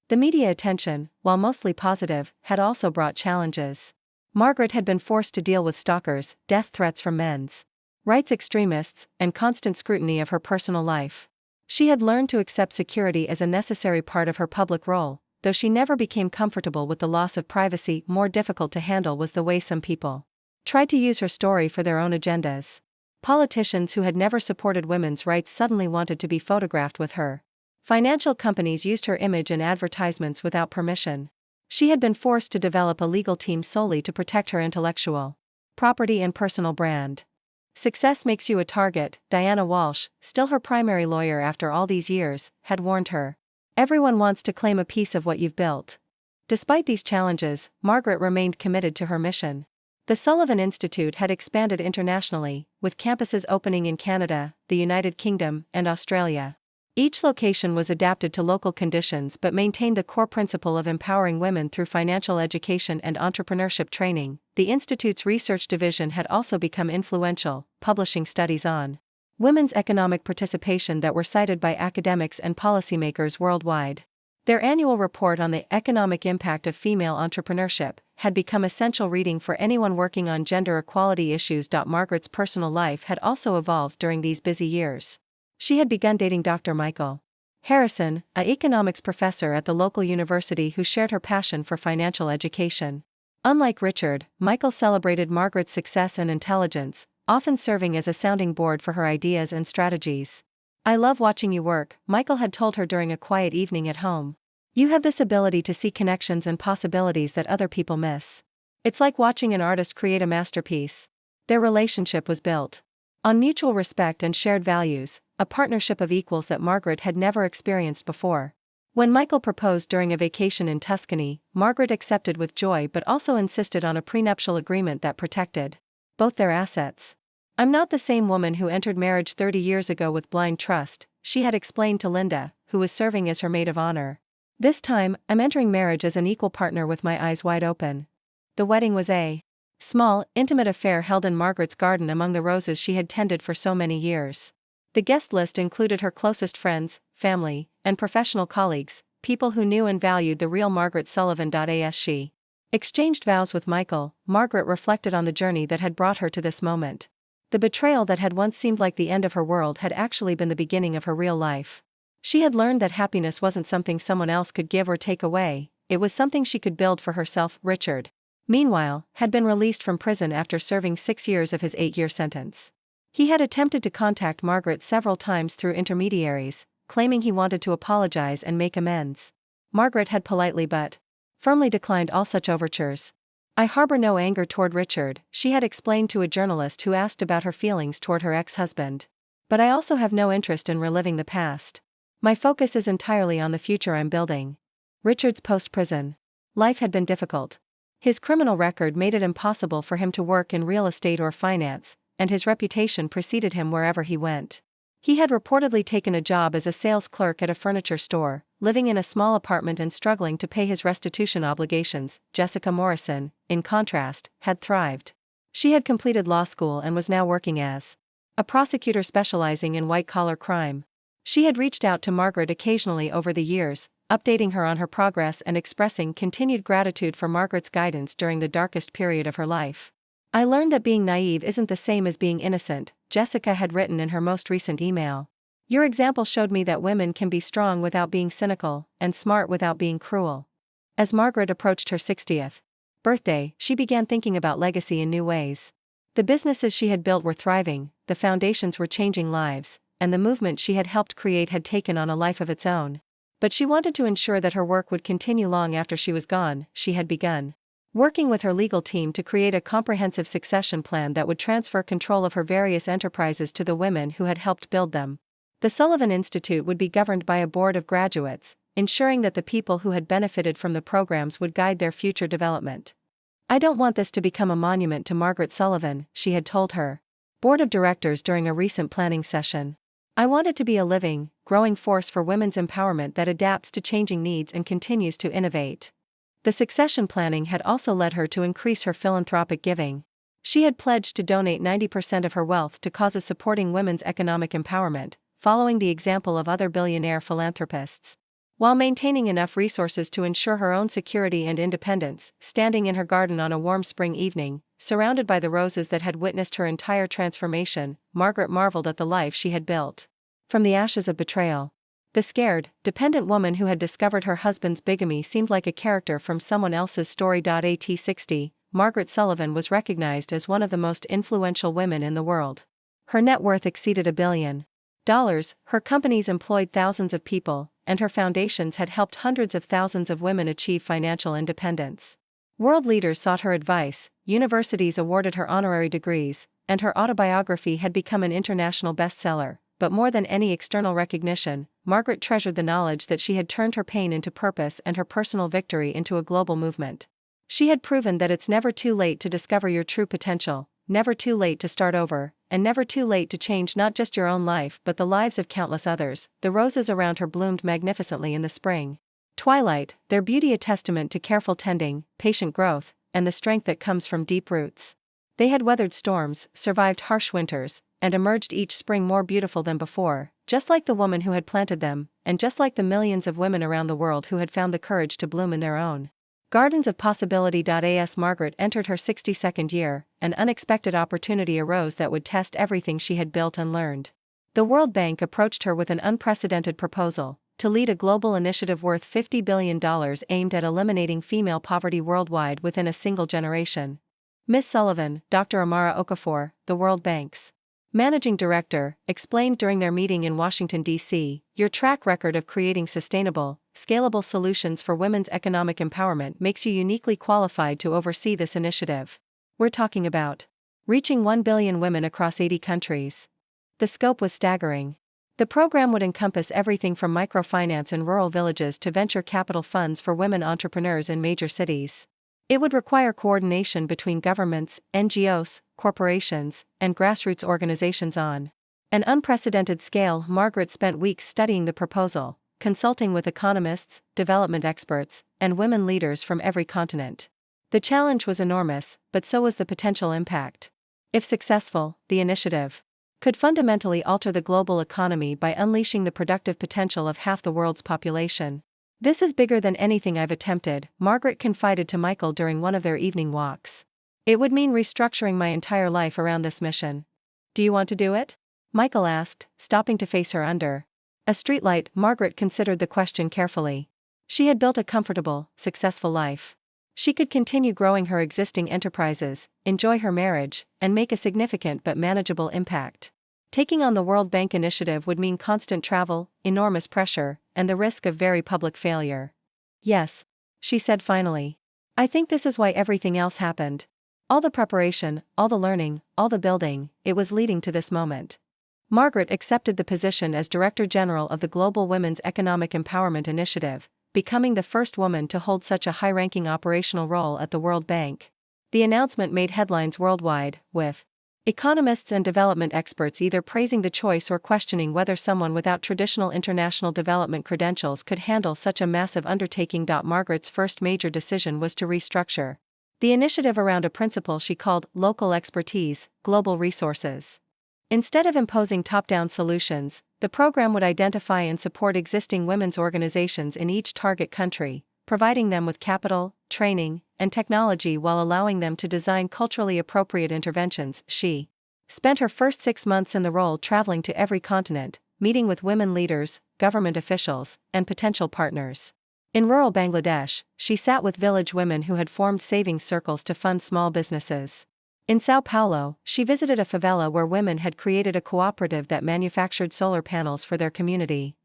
The media attention, while mostly positive, had also brought challenges. Margaret had been forced to deal with stalkers, death threats from men's rights extremists, and constant scrutiny of her personal life. She had learned to accept security as a necessary part of her public role, though she never became comfortable with the loss of privacy. More difficult to handle was the way some people tried to use her story for their own agendas. Politicians who had never supported women's rights suddenly wanted to be photographed with her. Financial companies used her image in advertisements without permission. She had been forced to develop a legal team solely to protect her intellectual property and personal brand. "Success makes you a target," Diana Walsh, still her primary lawyer after all these years, had warned her. "Everyone wants to claim a piece of what you've built." Despite these challenges, Margaret remained committed to her mission. The Sullivan Institute had expanded internationally, with campuses opening in Canada, the United Kingdom, and Australia. Each location was adapted to local conditions but maintained the core principle of empowering women through financial education and entrepreneurship training. The Institute's research division had also become influential, publishing studies on women's economic participation that were cited by academics and policymakers worldwide. Their annual report on the economic impact of female entrepreneurship had become essential reading for anyone working on gender equality issues. Margaret's personal life had also evolved during these busy years. She had begun dating Dr. Michael Harrison, an economics professor at the local university who shared her passion for financial education. Unlike Richard, Michael celebrated Margaret's success and intelligence, often serving as a sounding board for her ideas and strategies. "I love watching you work," Michael had told her during a quiet evening at home. "You have this ability to see connections and possibilities that other people miss. It's like watching an artist create a masterpiece." Their relationship was built on mutual respect and shared values, a partnership of equals that Margaret had never experienced before. When Michael proposed during a vacation in Tuscany, Margaret accepted with joy but also insisted on a prenuptial agreement that protected both their assets. "I'm not the same woman who entered marriage 30 years ago with blind trust," she had explained to Linda, who was serving as her maid of honor. "This time, I'm entering marriage as an equal partner with my eyes wide open." The wedding was a small, intimate affair held in Margaret's garden among the roses she had tended for so many years. The guest list included her closest friends, family, and professional colleagues, people who knew and valued the real Margaret Sullivan. As she exchanged vows with Michael, Margaret reflected on the journey that had brought her to this moment. The betrayal that had once seemed like the end of her world had actually been the beginning of her real life. She had learned that happiness wasn't something someone else could give or take away, it was something she could build for herself. Richard, meanwhile, had been released from prison after serving 6 years of his 8-year sentence. He had attempted to contact Margaret several times through intermediaries, claiming he wanted to apologize and make amends. Margaret had politely but firmly declined all such overtures. "I harbor no anger toward Richard," she had explained to a journalist who asked about her feelings toward her ex-husband. "But I also have no interest in reliving the past. My focus is entirely on the future I'm building." Richard's post-prison life had been difficult. His criminal record made it impossible for him to work in real estate or finance, and his reputation preceded him wherever he went. He had reportedly taken a job as a sales clerk at a furniture store, living in a small apartment and struggling to pay his restitution obligations. Jessica Morrison, in contrast, had thrived. She had completed law school and was now working as a prosecutor specializing in white-collar crime. She had reached out to Margaret occasionally over the years, updating her on her progress and expressing continued gratitude for Margaret's guidance during the darkest period of her life. "I learned that being naive isn't the same as being innocent," Jessica had written in her most recent email. "Your example showed me that women can be strong without being cynical, and smart without being cruel." As Margaret approached her 60th birthday, she began thinking about legacy in new ways. The businesses she had built were thriving, the foundations were changing lives, and the movement she had helped create had taken on a life of its own. But she wanted to ensure that her work would continue long after she was gone. She had begun working with her legal team to create a comprehensive succession plan that would transfer control of her various enterprises to the women who had helped build them. The Sullivan Institute would be governed by a board of graduates, ensuring that the people who had benefited from the programs would guide their future development. "I don't want this to become a monument to Margaret Sullivan," she had told her board of directors during a recent planning session. I want it to be a living, growing force for women's empowerment that adapts to changing needs and continues to innovate. The succession planning had also led her to increase her philanthropic giving. She had pledged to donate 90% of her wealth to causes supporting women's economic empowerment, following the example of other billionaire philanthropists. While maintaining enough resources to ensure her own security and independence, standing in her garden on a warm spring evening, surrounded by the roses that had witnessed her entire transformation, Margaret marveled at the life she had built. From the ashes of betrayal. The scared, dependent woman who had discovered her husband's bigamy seemed like a character from someone else's story. At 60, Margaret Sullivan was recognized as one of the most influential women in the world. Her net worth exceeded $1 billion. Her companies employed thousands of people, and her foundations had helped hundreds of thousands of women achieve financial independence. World leaders sought her advice, universities awarded her honorary degrees, and her autobiography had become an international bestseller. But more than any external recognition, Margaret treasured the knowledge that she had turned her pain into purpose and her personal victory into a global movement. She had proven that it's never too late to discover your true potential, never too late to start over, and never too late to change not just your own life but the lives of countless others. The roses around her bloomed magnificently in the spring twilight, their beauty a testament to careful tending, patient growth, and the strength that comes from deep roots. They had weathered storms, survived harsh winters, and emerged each spring more beautiful than before, just like the woman who had planted them, and just like the millions of women around the world who had found the courage to bloom in their own gardens of possibility. As Margaret entered her 62nd year, an unexpected opportunity arose that would test everything she had built and learned. The World Bank approached her with an unprecedented proposal to lead a global initiative worth $50 billion aimed at eliminating female poverty worldwide within a single generation. Ms. Sullivan, Dr. Amara Okafor, the World Bank's Managing Director, explained during their meeting in Washington, D.C., "Your track record of creating sustainable, scalable solutions for women's economic empowerment makes you uniquely qualified to oversee this initiative. We're talking about reaching 1 billion women across 80 countries." The scope was staggering. The program would encompass everything from microfinance in rural villages to venture capital funds for women entrepreneurs in major cities. It would require coordination between governments, NGOs, corporations, and grassroots organizations on an unprecedented scale. Margaret spent weeks studying the proposal, consulting with economists, development experts, and women leaders from every continent. The challenge was enormous, but so was the potential impact. If successful, the initiative could fundamentally alter the global economy by unleashing the productive potential of half the world's population. "This is bigger than anything I've attempted," Margaret confided to Michael during one of their evening walks. "It would mean restructuring my entire life around this mission." "Do you want to do it?" Michael asked, stopping to face her under a streetlight. Margaret considered the question carefully. She had built a comfortable, successful life. She could continue growing her existing enterprises, enjoy her marriage, and make a significant but manageable impact. Taking on the World Bank initiative would mean constant travel, enormous pressure, and the risk of very public failure. "Yes," she said finally. "I think this is why everything else happened. All the preparation, all the learning, all the building, it was leading to this moment." Margaret accepted the position as Director General of the Global Women's Economic Empowerment Initiative, becoming the first woman to hold such a high-ranking operational role at the World Bank. The announcement made headlines worldwide, with economists and development experts either praising the choice or questioning whether someone without traditional international development credentials could handle such a massive undertaking. Margaret's first major decision was to restructure the initiative around a principle she called local expertise, global resources. Instead of imposing top-down solutions, the program would identify and support existing women's organizations in each target country, providing them with capital, training, and technology while allowing them to design culturally appropriate interventions. She spent her first 6 months in the role traveling to every continent, meeting with women leaders, government officials, and potential partners. In rural Bangladesh, she sat with village women who had formed savings circles to fund small businesses. In Sao Paulo, she visited a favela where women had created a cooperative that manufactured solar panels for their community.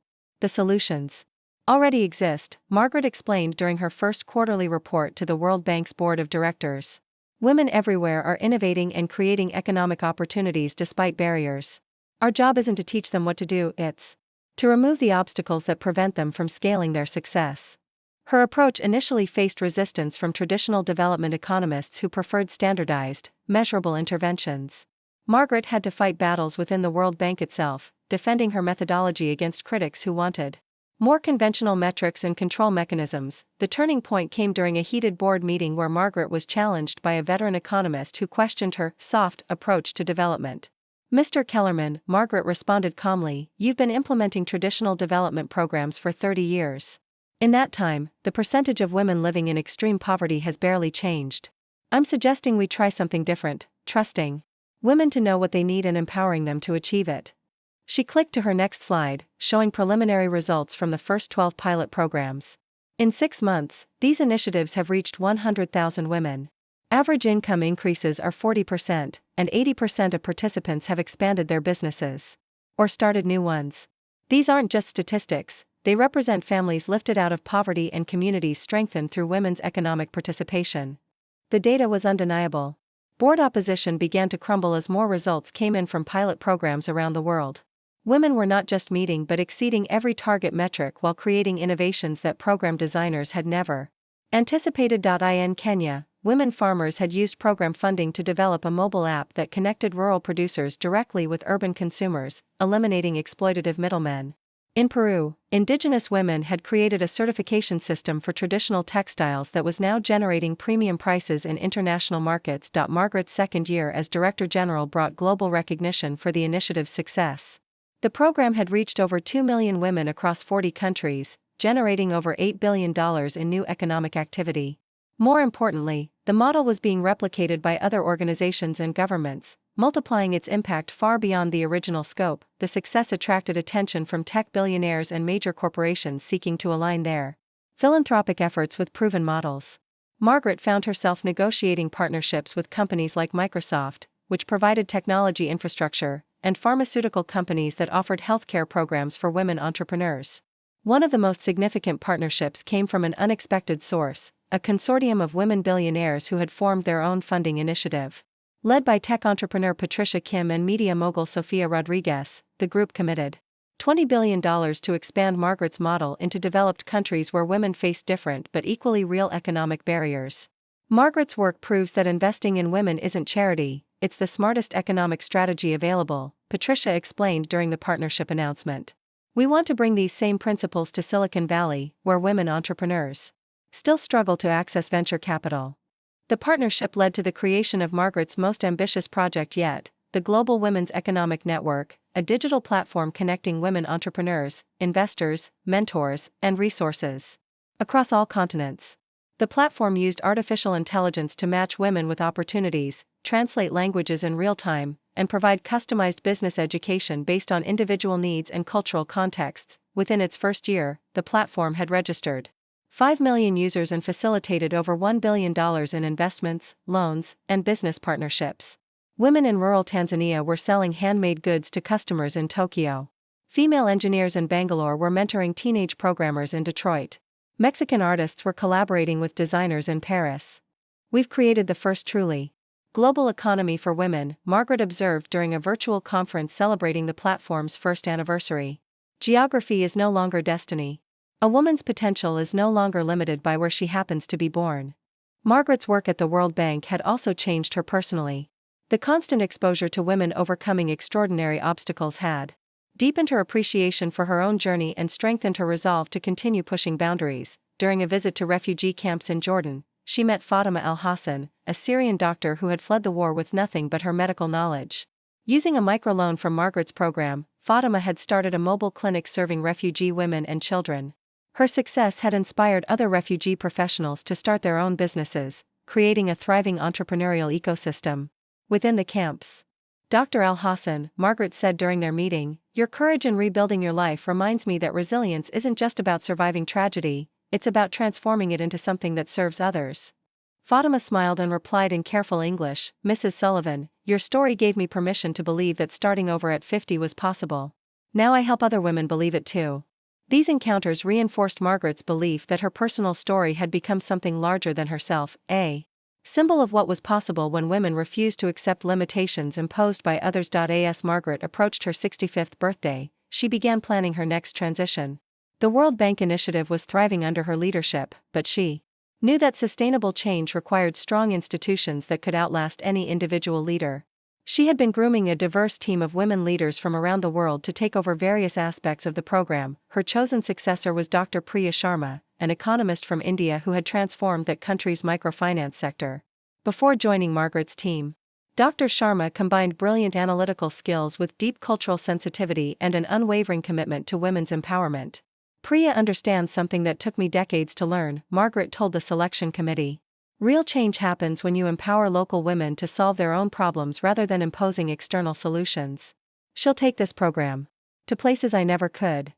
"The solutions already exist," Margaret explained during her first quarterly report to the World Bank's Board of Directors. "Women everywhere are innovating and creating economic opportunities despite barriers. Our job isn't to teach them what to do, it's to remove the obstacles that prevent them from scaling their success." Her approach initially faced resistance from traditional development economists who preferred standardized, measurable interventions. Margaret had to fight battles within the World Bank itself, defending her methodology against critics who wanted more conventional metrics and control mechanisms. The turning point came during a heated board meeting where Margaret was challenged by a veteran economist who questioned her soft approach to development. Mr. Kellerman, Margaret responded calmly, "You've been implementing traditional development programs for 30 years. In that time, the percentage of women living in extreme poverty has barely changed. I'm suggesting we try something different, trusting women to know what they need and empowering them to achieve it." She clicked to her next slide, showing preliminary results from the first 12 pilot programs. In 6 months, these initiatives have reached 100,000 women. Average income increases are 40%, and 80% of participants have expanded their businesses or started new ones. These aren't just statistics, they represent families lifted out of poverty and communities strengthened through women's economic participation. The data was undeniable. Board opposition began to crumble as more results came in from pilot programs around the world. Women were not just meeting but exceeding every target metric while creating innovations that program designers had never anticipated. In Kenya, women farmers had used program funding to develop a mobile app that connected rural producers directly with urban consumers, eliminating exploitative middlemen. In Peru, indigenous women had created a certification system for traditional textiles that was now generating premium prices in international markets. Margaret's second year as Director General brought global recognition for the initiative's success. The program had reached over 2 million women across 40 countries, generating over $8 billion in new economic activity. More importantly, the model was being replicated by other organizations and governments, multiplying its impact far beyond the original scope. The success attracted attention from tech billionaires and major corporations seeking to align their philanthropic efforts with proven models. Margaret found herself negotiating partnerships with companies like Microsoft, which provided technology infrastructure, and pharmaceutical companies that offered healthcare programs for women entrepreneurs. One of the most significant partnerships came from an unexpected source, a consortium of women billionaires who had formed their own funding initiative. Led by tech entrepreneur Patricia Kim and media mogul Sofia Rodriguez, the group committed $20 billion to expand Margaret's model into developed countries where women face different but equally real economic barriers. Margaret's work proves that investing in women isn't charity, it's the smartest economic strategy available, Patricia explained during the partnership announcement. We want to bring these same principles to Silicon Valley, where women entrepreneurs still struggle to access venture capital. The partnership led to the creation of Margaret's most ambitious project yet, the Global Women's Economic Network, a digital platform connecting women entrepreneurs, investors, mentors, and resources across all continents. The platform used artificial intelligence to match women with opportunities, translate languages in real time, and provide customized business education based on individual needs and cultural contexts. Within its first year, the platform had registered 5 million users and facilitated over $1 billion in investments, loans, and business partnerships. Women in rural Tanzania were selling handmade goods to customers in Tokyo. Female engineers in Bangalore were mentoring teenage programmers in Detroit. Mexican artists were collaborating with designers in Paris. We've created the first truly global economy for women, Margaret observed during a virtual conference celebrating the platform's first anniversary. Geography is no longer destiny. A woman's potential is no longer limited by where she happens to be born. Margaret's work at the World Bank had also changed her personally. The constant exposure to women overcoming extraordinary obstacles had deepened her appreciation for her own journey and strengthened her resolve to continue pushing boundaries. During a visit to refugee camps in Jordan, she met Fatima al-Hassan, a Syrian doctor who had fled the war with nothing but her medical knowledge. Using a microloan from Margaret's program, Fatima had started a mobile clinic serving refugee women and children. Her success had inspired other refugee professionals to start their own businesses, creating a thriving entrepreneurial ecosystem within the camps. Dr. al-Hassan, Margaret said during their meeting, "Your courage in rebuilding your life reminds me that resilience isn't just about surviving tragedy, it's about transforming it into something that serves others." Fatima smiled and replied in careful English, "Mrs. Sullivan, your story gave me permission to believe that starting over at 50 was possible. Now I help other women believe it too." These encounters reinforced Margaret's belief that her personal story had become something larger than herself, a symbol of what was possible when women refused to accept limitations imposed by others. As Margaret approached her 65th birthday, she began planning her next transition. The World Bank initiative was thriving under her leadership, but she knew that sustainable change required strong institutions that could outlast any individual leader. She had been grooming a diverse team of women leaders from around the world to take over various aspects of the program. Her chosen successor was Dr. Priya Sharma, an economist from India who had transformed that country's microfinance sector. Before joining Margaret's team, Dr. Sharma combined brilliant analytical skills with deep cultural sensitivity and an unwavering commitment to women's empowerment. Priya understands something that took me decades to learn, Margaret told the selection committee. Real change happens when you empower local women to solve their own problems rather than imposing external solutions. She'll take this program to places I never could.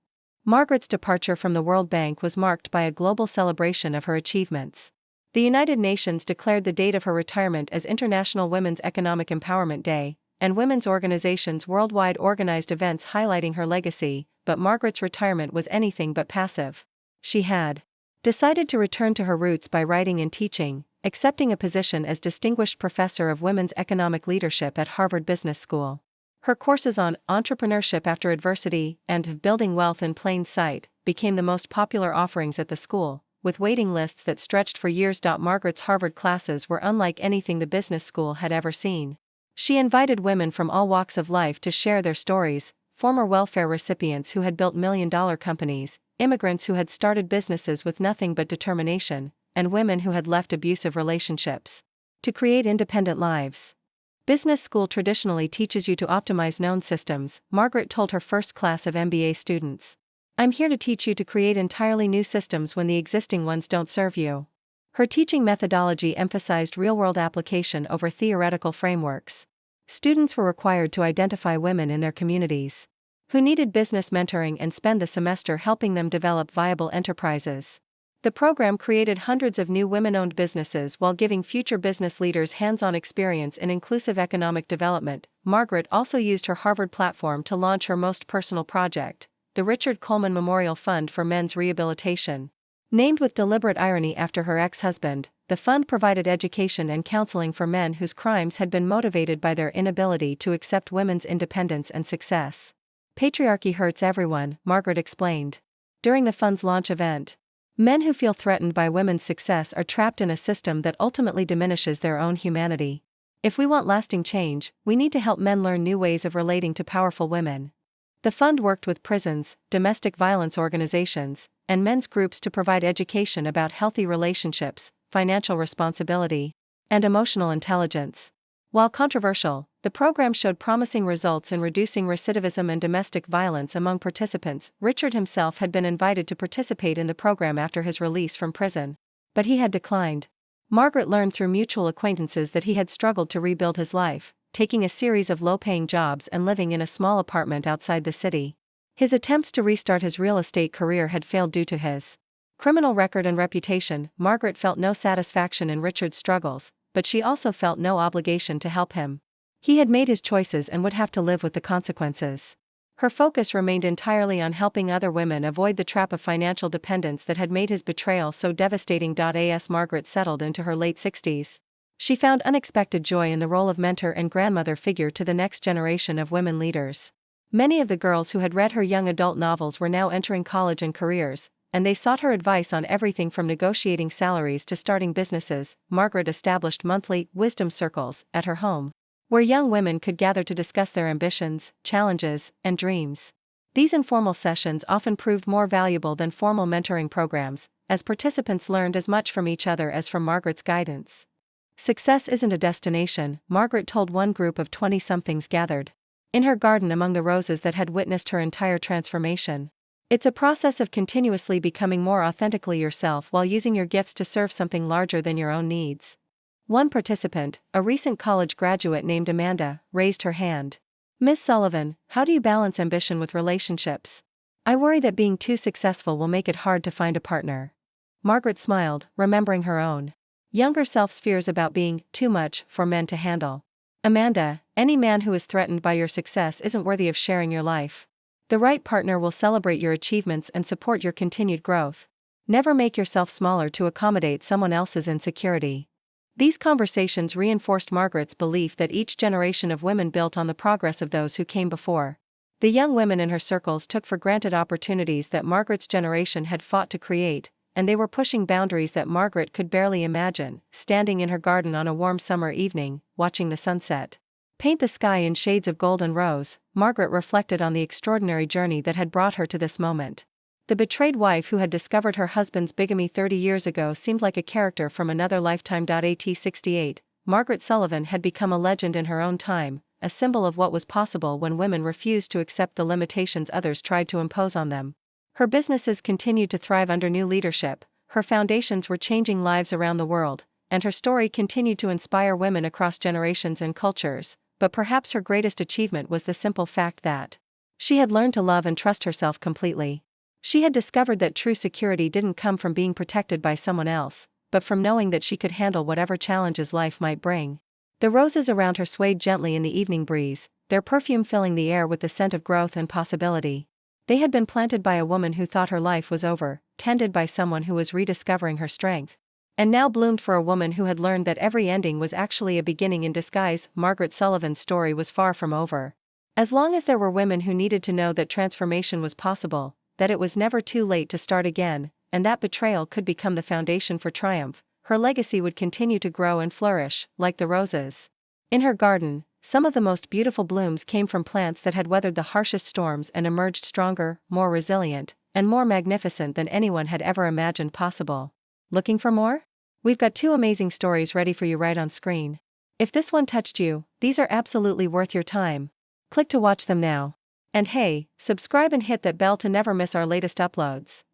Margaret's departure from the World Bank was marked by a global celebration of her achievements. The United Nations declared the date of her retirement as International Women's Economic Empowerment Day, and women's organizations worldwide organized events highlighting her legacy, but Margaret's retirement was anything but passive. She had decided to return to her roots by writing and teaching, accepting a position as Distinguished Professor of Women's Economic Leadership at Harvard Business School. Her courses on entrepreneurship after adversity and building wealth in plain sight became the most popular offerings at the school, with waiting lists that stretched for years. Margaret's Harvard classes were unlike anything the business school had ever seen. She invited women from all walks of life to share their stories, former welfare recipients who had built million-dollar companies, immigrants who had started businesses with nothing but determination, and women who had left abusive relationships to create independent lives. Business school traditionally teaches you to optimize known systems, Margaret told her first class of MBA students. I'm here to teach you to create entirely new systems when the existing ones don't serve you. Her teaching methodology emphasized real-world application over theoretical frameworks. Students were required to identify women in their communities who needed business mentoring and spend the semester helping them develop viable enterprises. The program created hundreds of new women-owned businesses while giving future business leaders hands-on experience in inclusive economic development. Margaret also used her Harvard platform to launch her most personal project, the Richard Coleman Memorial Fund for Men's Rehabilitation. Named with deliberate irony after her ex-husband, the fund provided education and counseling for men whose crimes had been motivated by their inability to accept women's independence and success. Patriarchy hurts everyone, Margaret explained. During the fund's launch event, men who feel threatened by women's success are trapped in a system that ultimately diminishes their own humanity. If we want lasting change, we need to help men learn new ways of relating to powerful women. The fund worked with prisons, domestic violence organizations, and men's groups to provide education about healthy relationships, financial responsibility, and emotional intelligence. While controversial, the program showed promising results in reducing recidivism and domestic violence among participants. Richard himself had been invited to participate in the program after his release from prison, but he had declined. Margaret learned through mutual acquaintances that he had struggled to rebuild his life, taking a series of low-paying jobs and living in a small apartment outside the city. His attempts to restart his real estate career had failed due to his criminal record and reputation. Margaret felt no satisfaction in Richard's struggles, but she also felt no obligation to help him. He had made his choices and would have to live with the consequences. Her focus remained entirely on helping other women avoid the trap of financial dependence that had made his betrayal so devastating. As Margaret settled into her late 60s, she found unexpected joy in the role of mentor and grandmother figure to the next generation of women leaders. Many of the girls who had read her young adult novels were now entering college and careers, and they sought her advice on everything from negotiating salaries to starting businesses. Margaret established monthly wisdom circles at her home, where young women could gather to discuss their ambitions, challenges, and dreams. These informal sessions often proved more valuable than formal mentoring programs, as participants learned as much from each other as from Margaret's guidance. Success isn't a destination, Margaret told one group of 20-somethings gathered in her garden among the roses that had witnessed her entire transformation. It's a process of continuously becoming more authentically yourself while using your gifts to serve something larger than your own needs. One participant, a recent college graduate named Amanda, raised her hand. Ms. Sullivan, how do you balance ambition with relationships? I worry that being too successful will make it hard to find a partner. Margaret smiled, remembering her own younger self's fears about being too much for men to handle. Amanda, any man who is threatened by your success isn't worthy of sharing your life. The right partner will celebrate your achievements and support your continued growth. Never make yourself smaller to accommodate someone else's insecurity. These conversations reinforced Margaret's belief that each generation of women built on the progress of those who came before. The young women in her circles took for granted opportunities that Margaret's generation had fought to create, and they were pushing boundaries that Margaret could barely imagine, standing in her garden on a warm summer evening, watching the sunset. Paint the sky in shades of gold and rose, Margaret reflected on the extraordinary journey that had brought her to this moment. The betrayed wife who had discovered her husband's bigamy 30 years ago seemed like a character from another lifetime. At 68, Margaret Sullivan had become a legend in her own time, a symbol of what was possible when women refused to accept the limitations others tried to impose on them. Her businesses continued to thrive under new leadership, her foundations were changing lives around the world, and her story continued to inspire women across generations and cultures. But perhaps her greatest achievement was the simple fact that she had learned to love and trust herself completely. She had discovered that true security didn't come from being protected by someone else, but from knowing that she could handle whatever challenges life might bring. The roses around her swayed gently in the evening breeze, their perfume filling the air with the scent of growth and possibility. They had been planted by a woman who thought her life was over, tended by someone who was rediscovering her strength, and now bloomed for a woman who had learned that every ending was actually a beginning in disguise. Margaret Sullivan's story was far from over. As long as there were women who needed to know that transformation was possible, that it was never too late to start again, and that betrayal could become the foundation for triumph, her legacy would continue to grow and flourish, like the roses. In her garden, some of the most beautiful blooms came from plants that had weathered the harshest storms and emerged stronger, more resilient, and more magnificent than anyone had ever imagined possible. Looking for more? We've got 2 amazing stories ready for you right on screen. If this one touched you, these are absolutely worth your time. Click to watch them now. And hey, subscribe and hit that bell to never miss our latest uploads.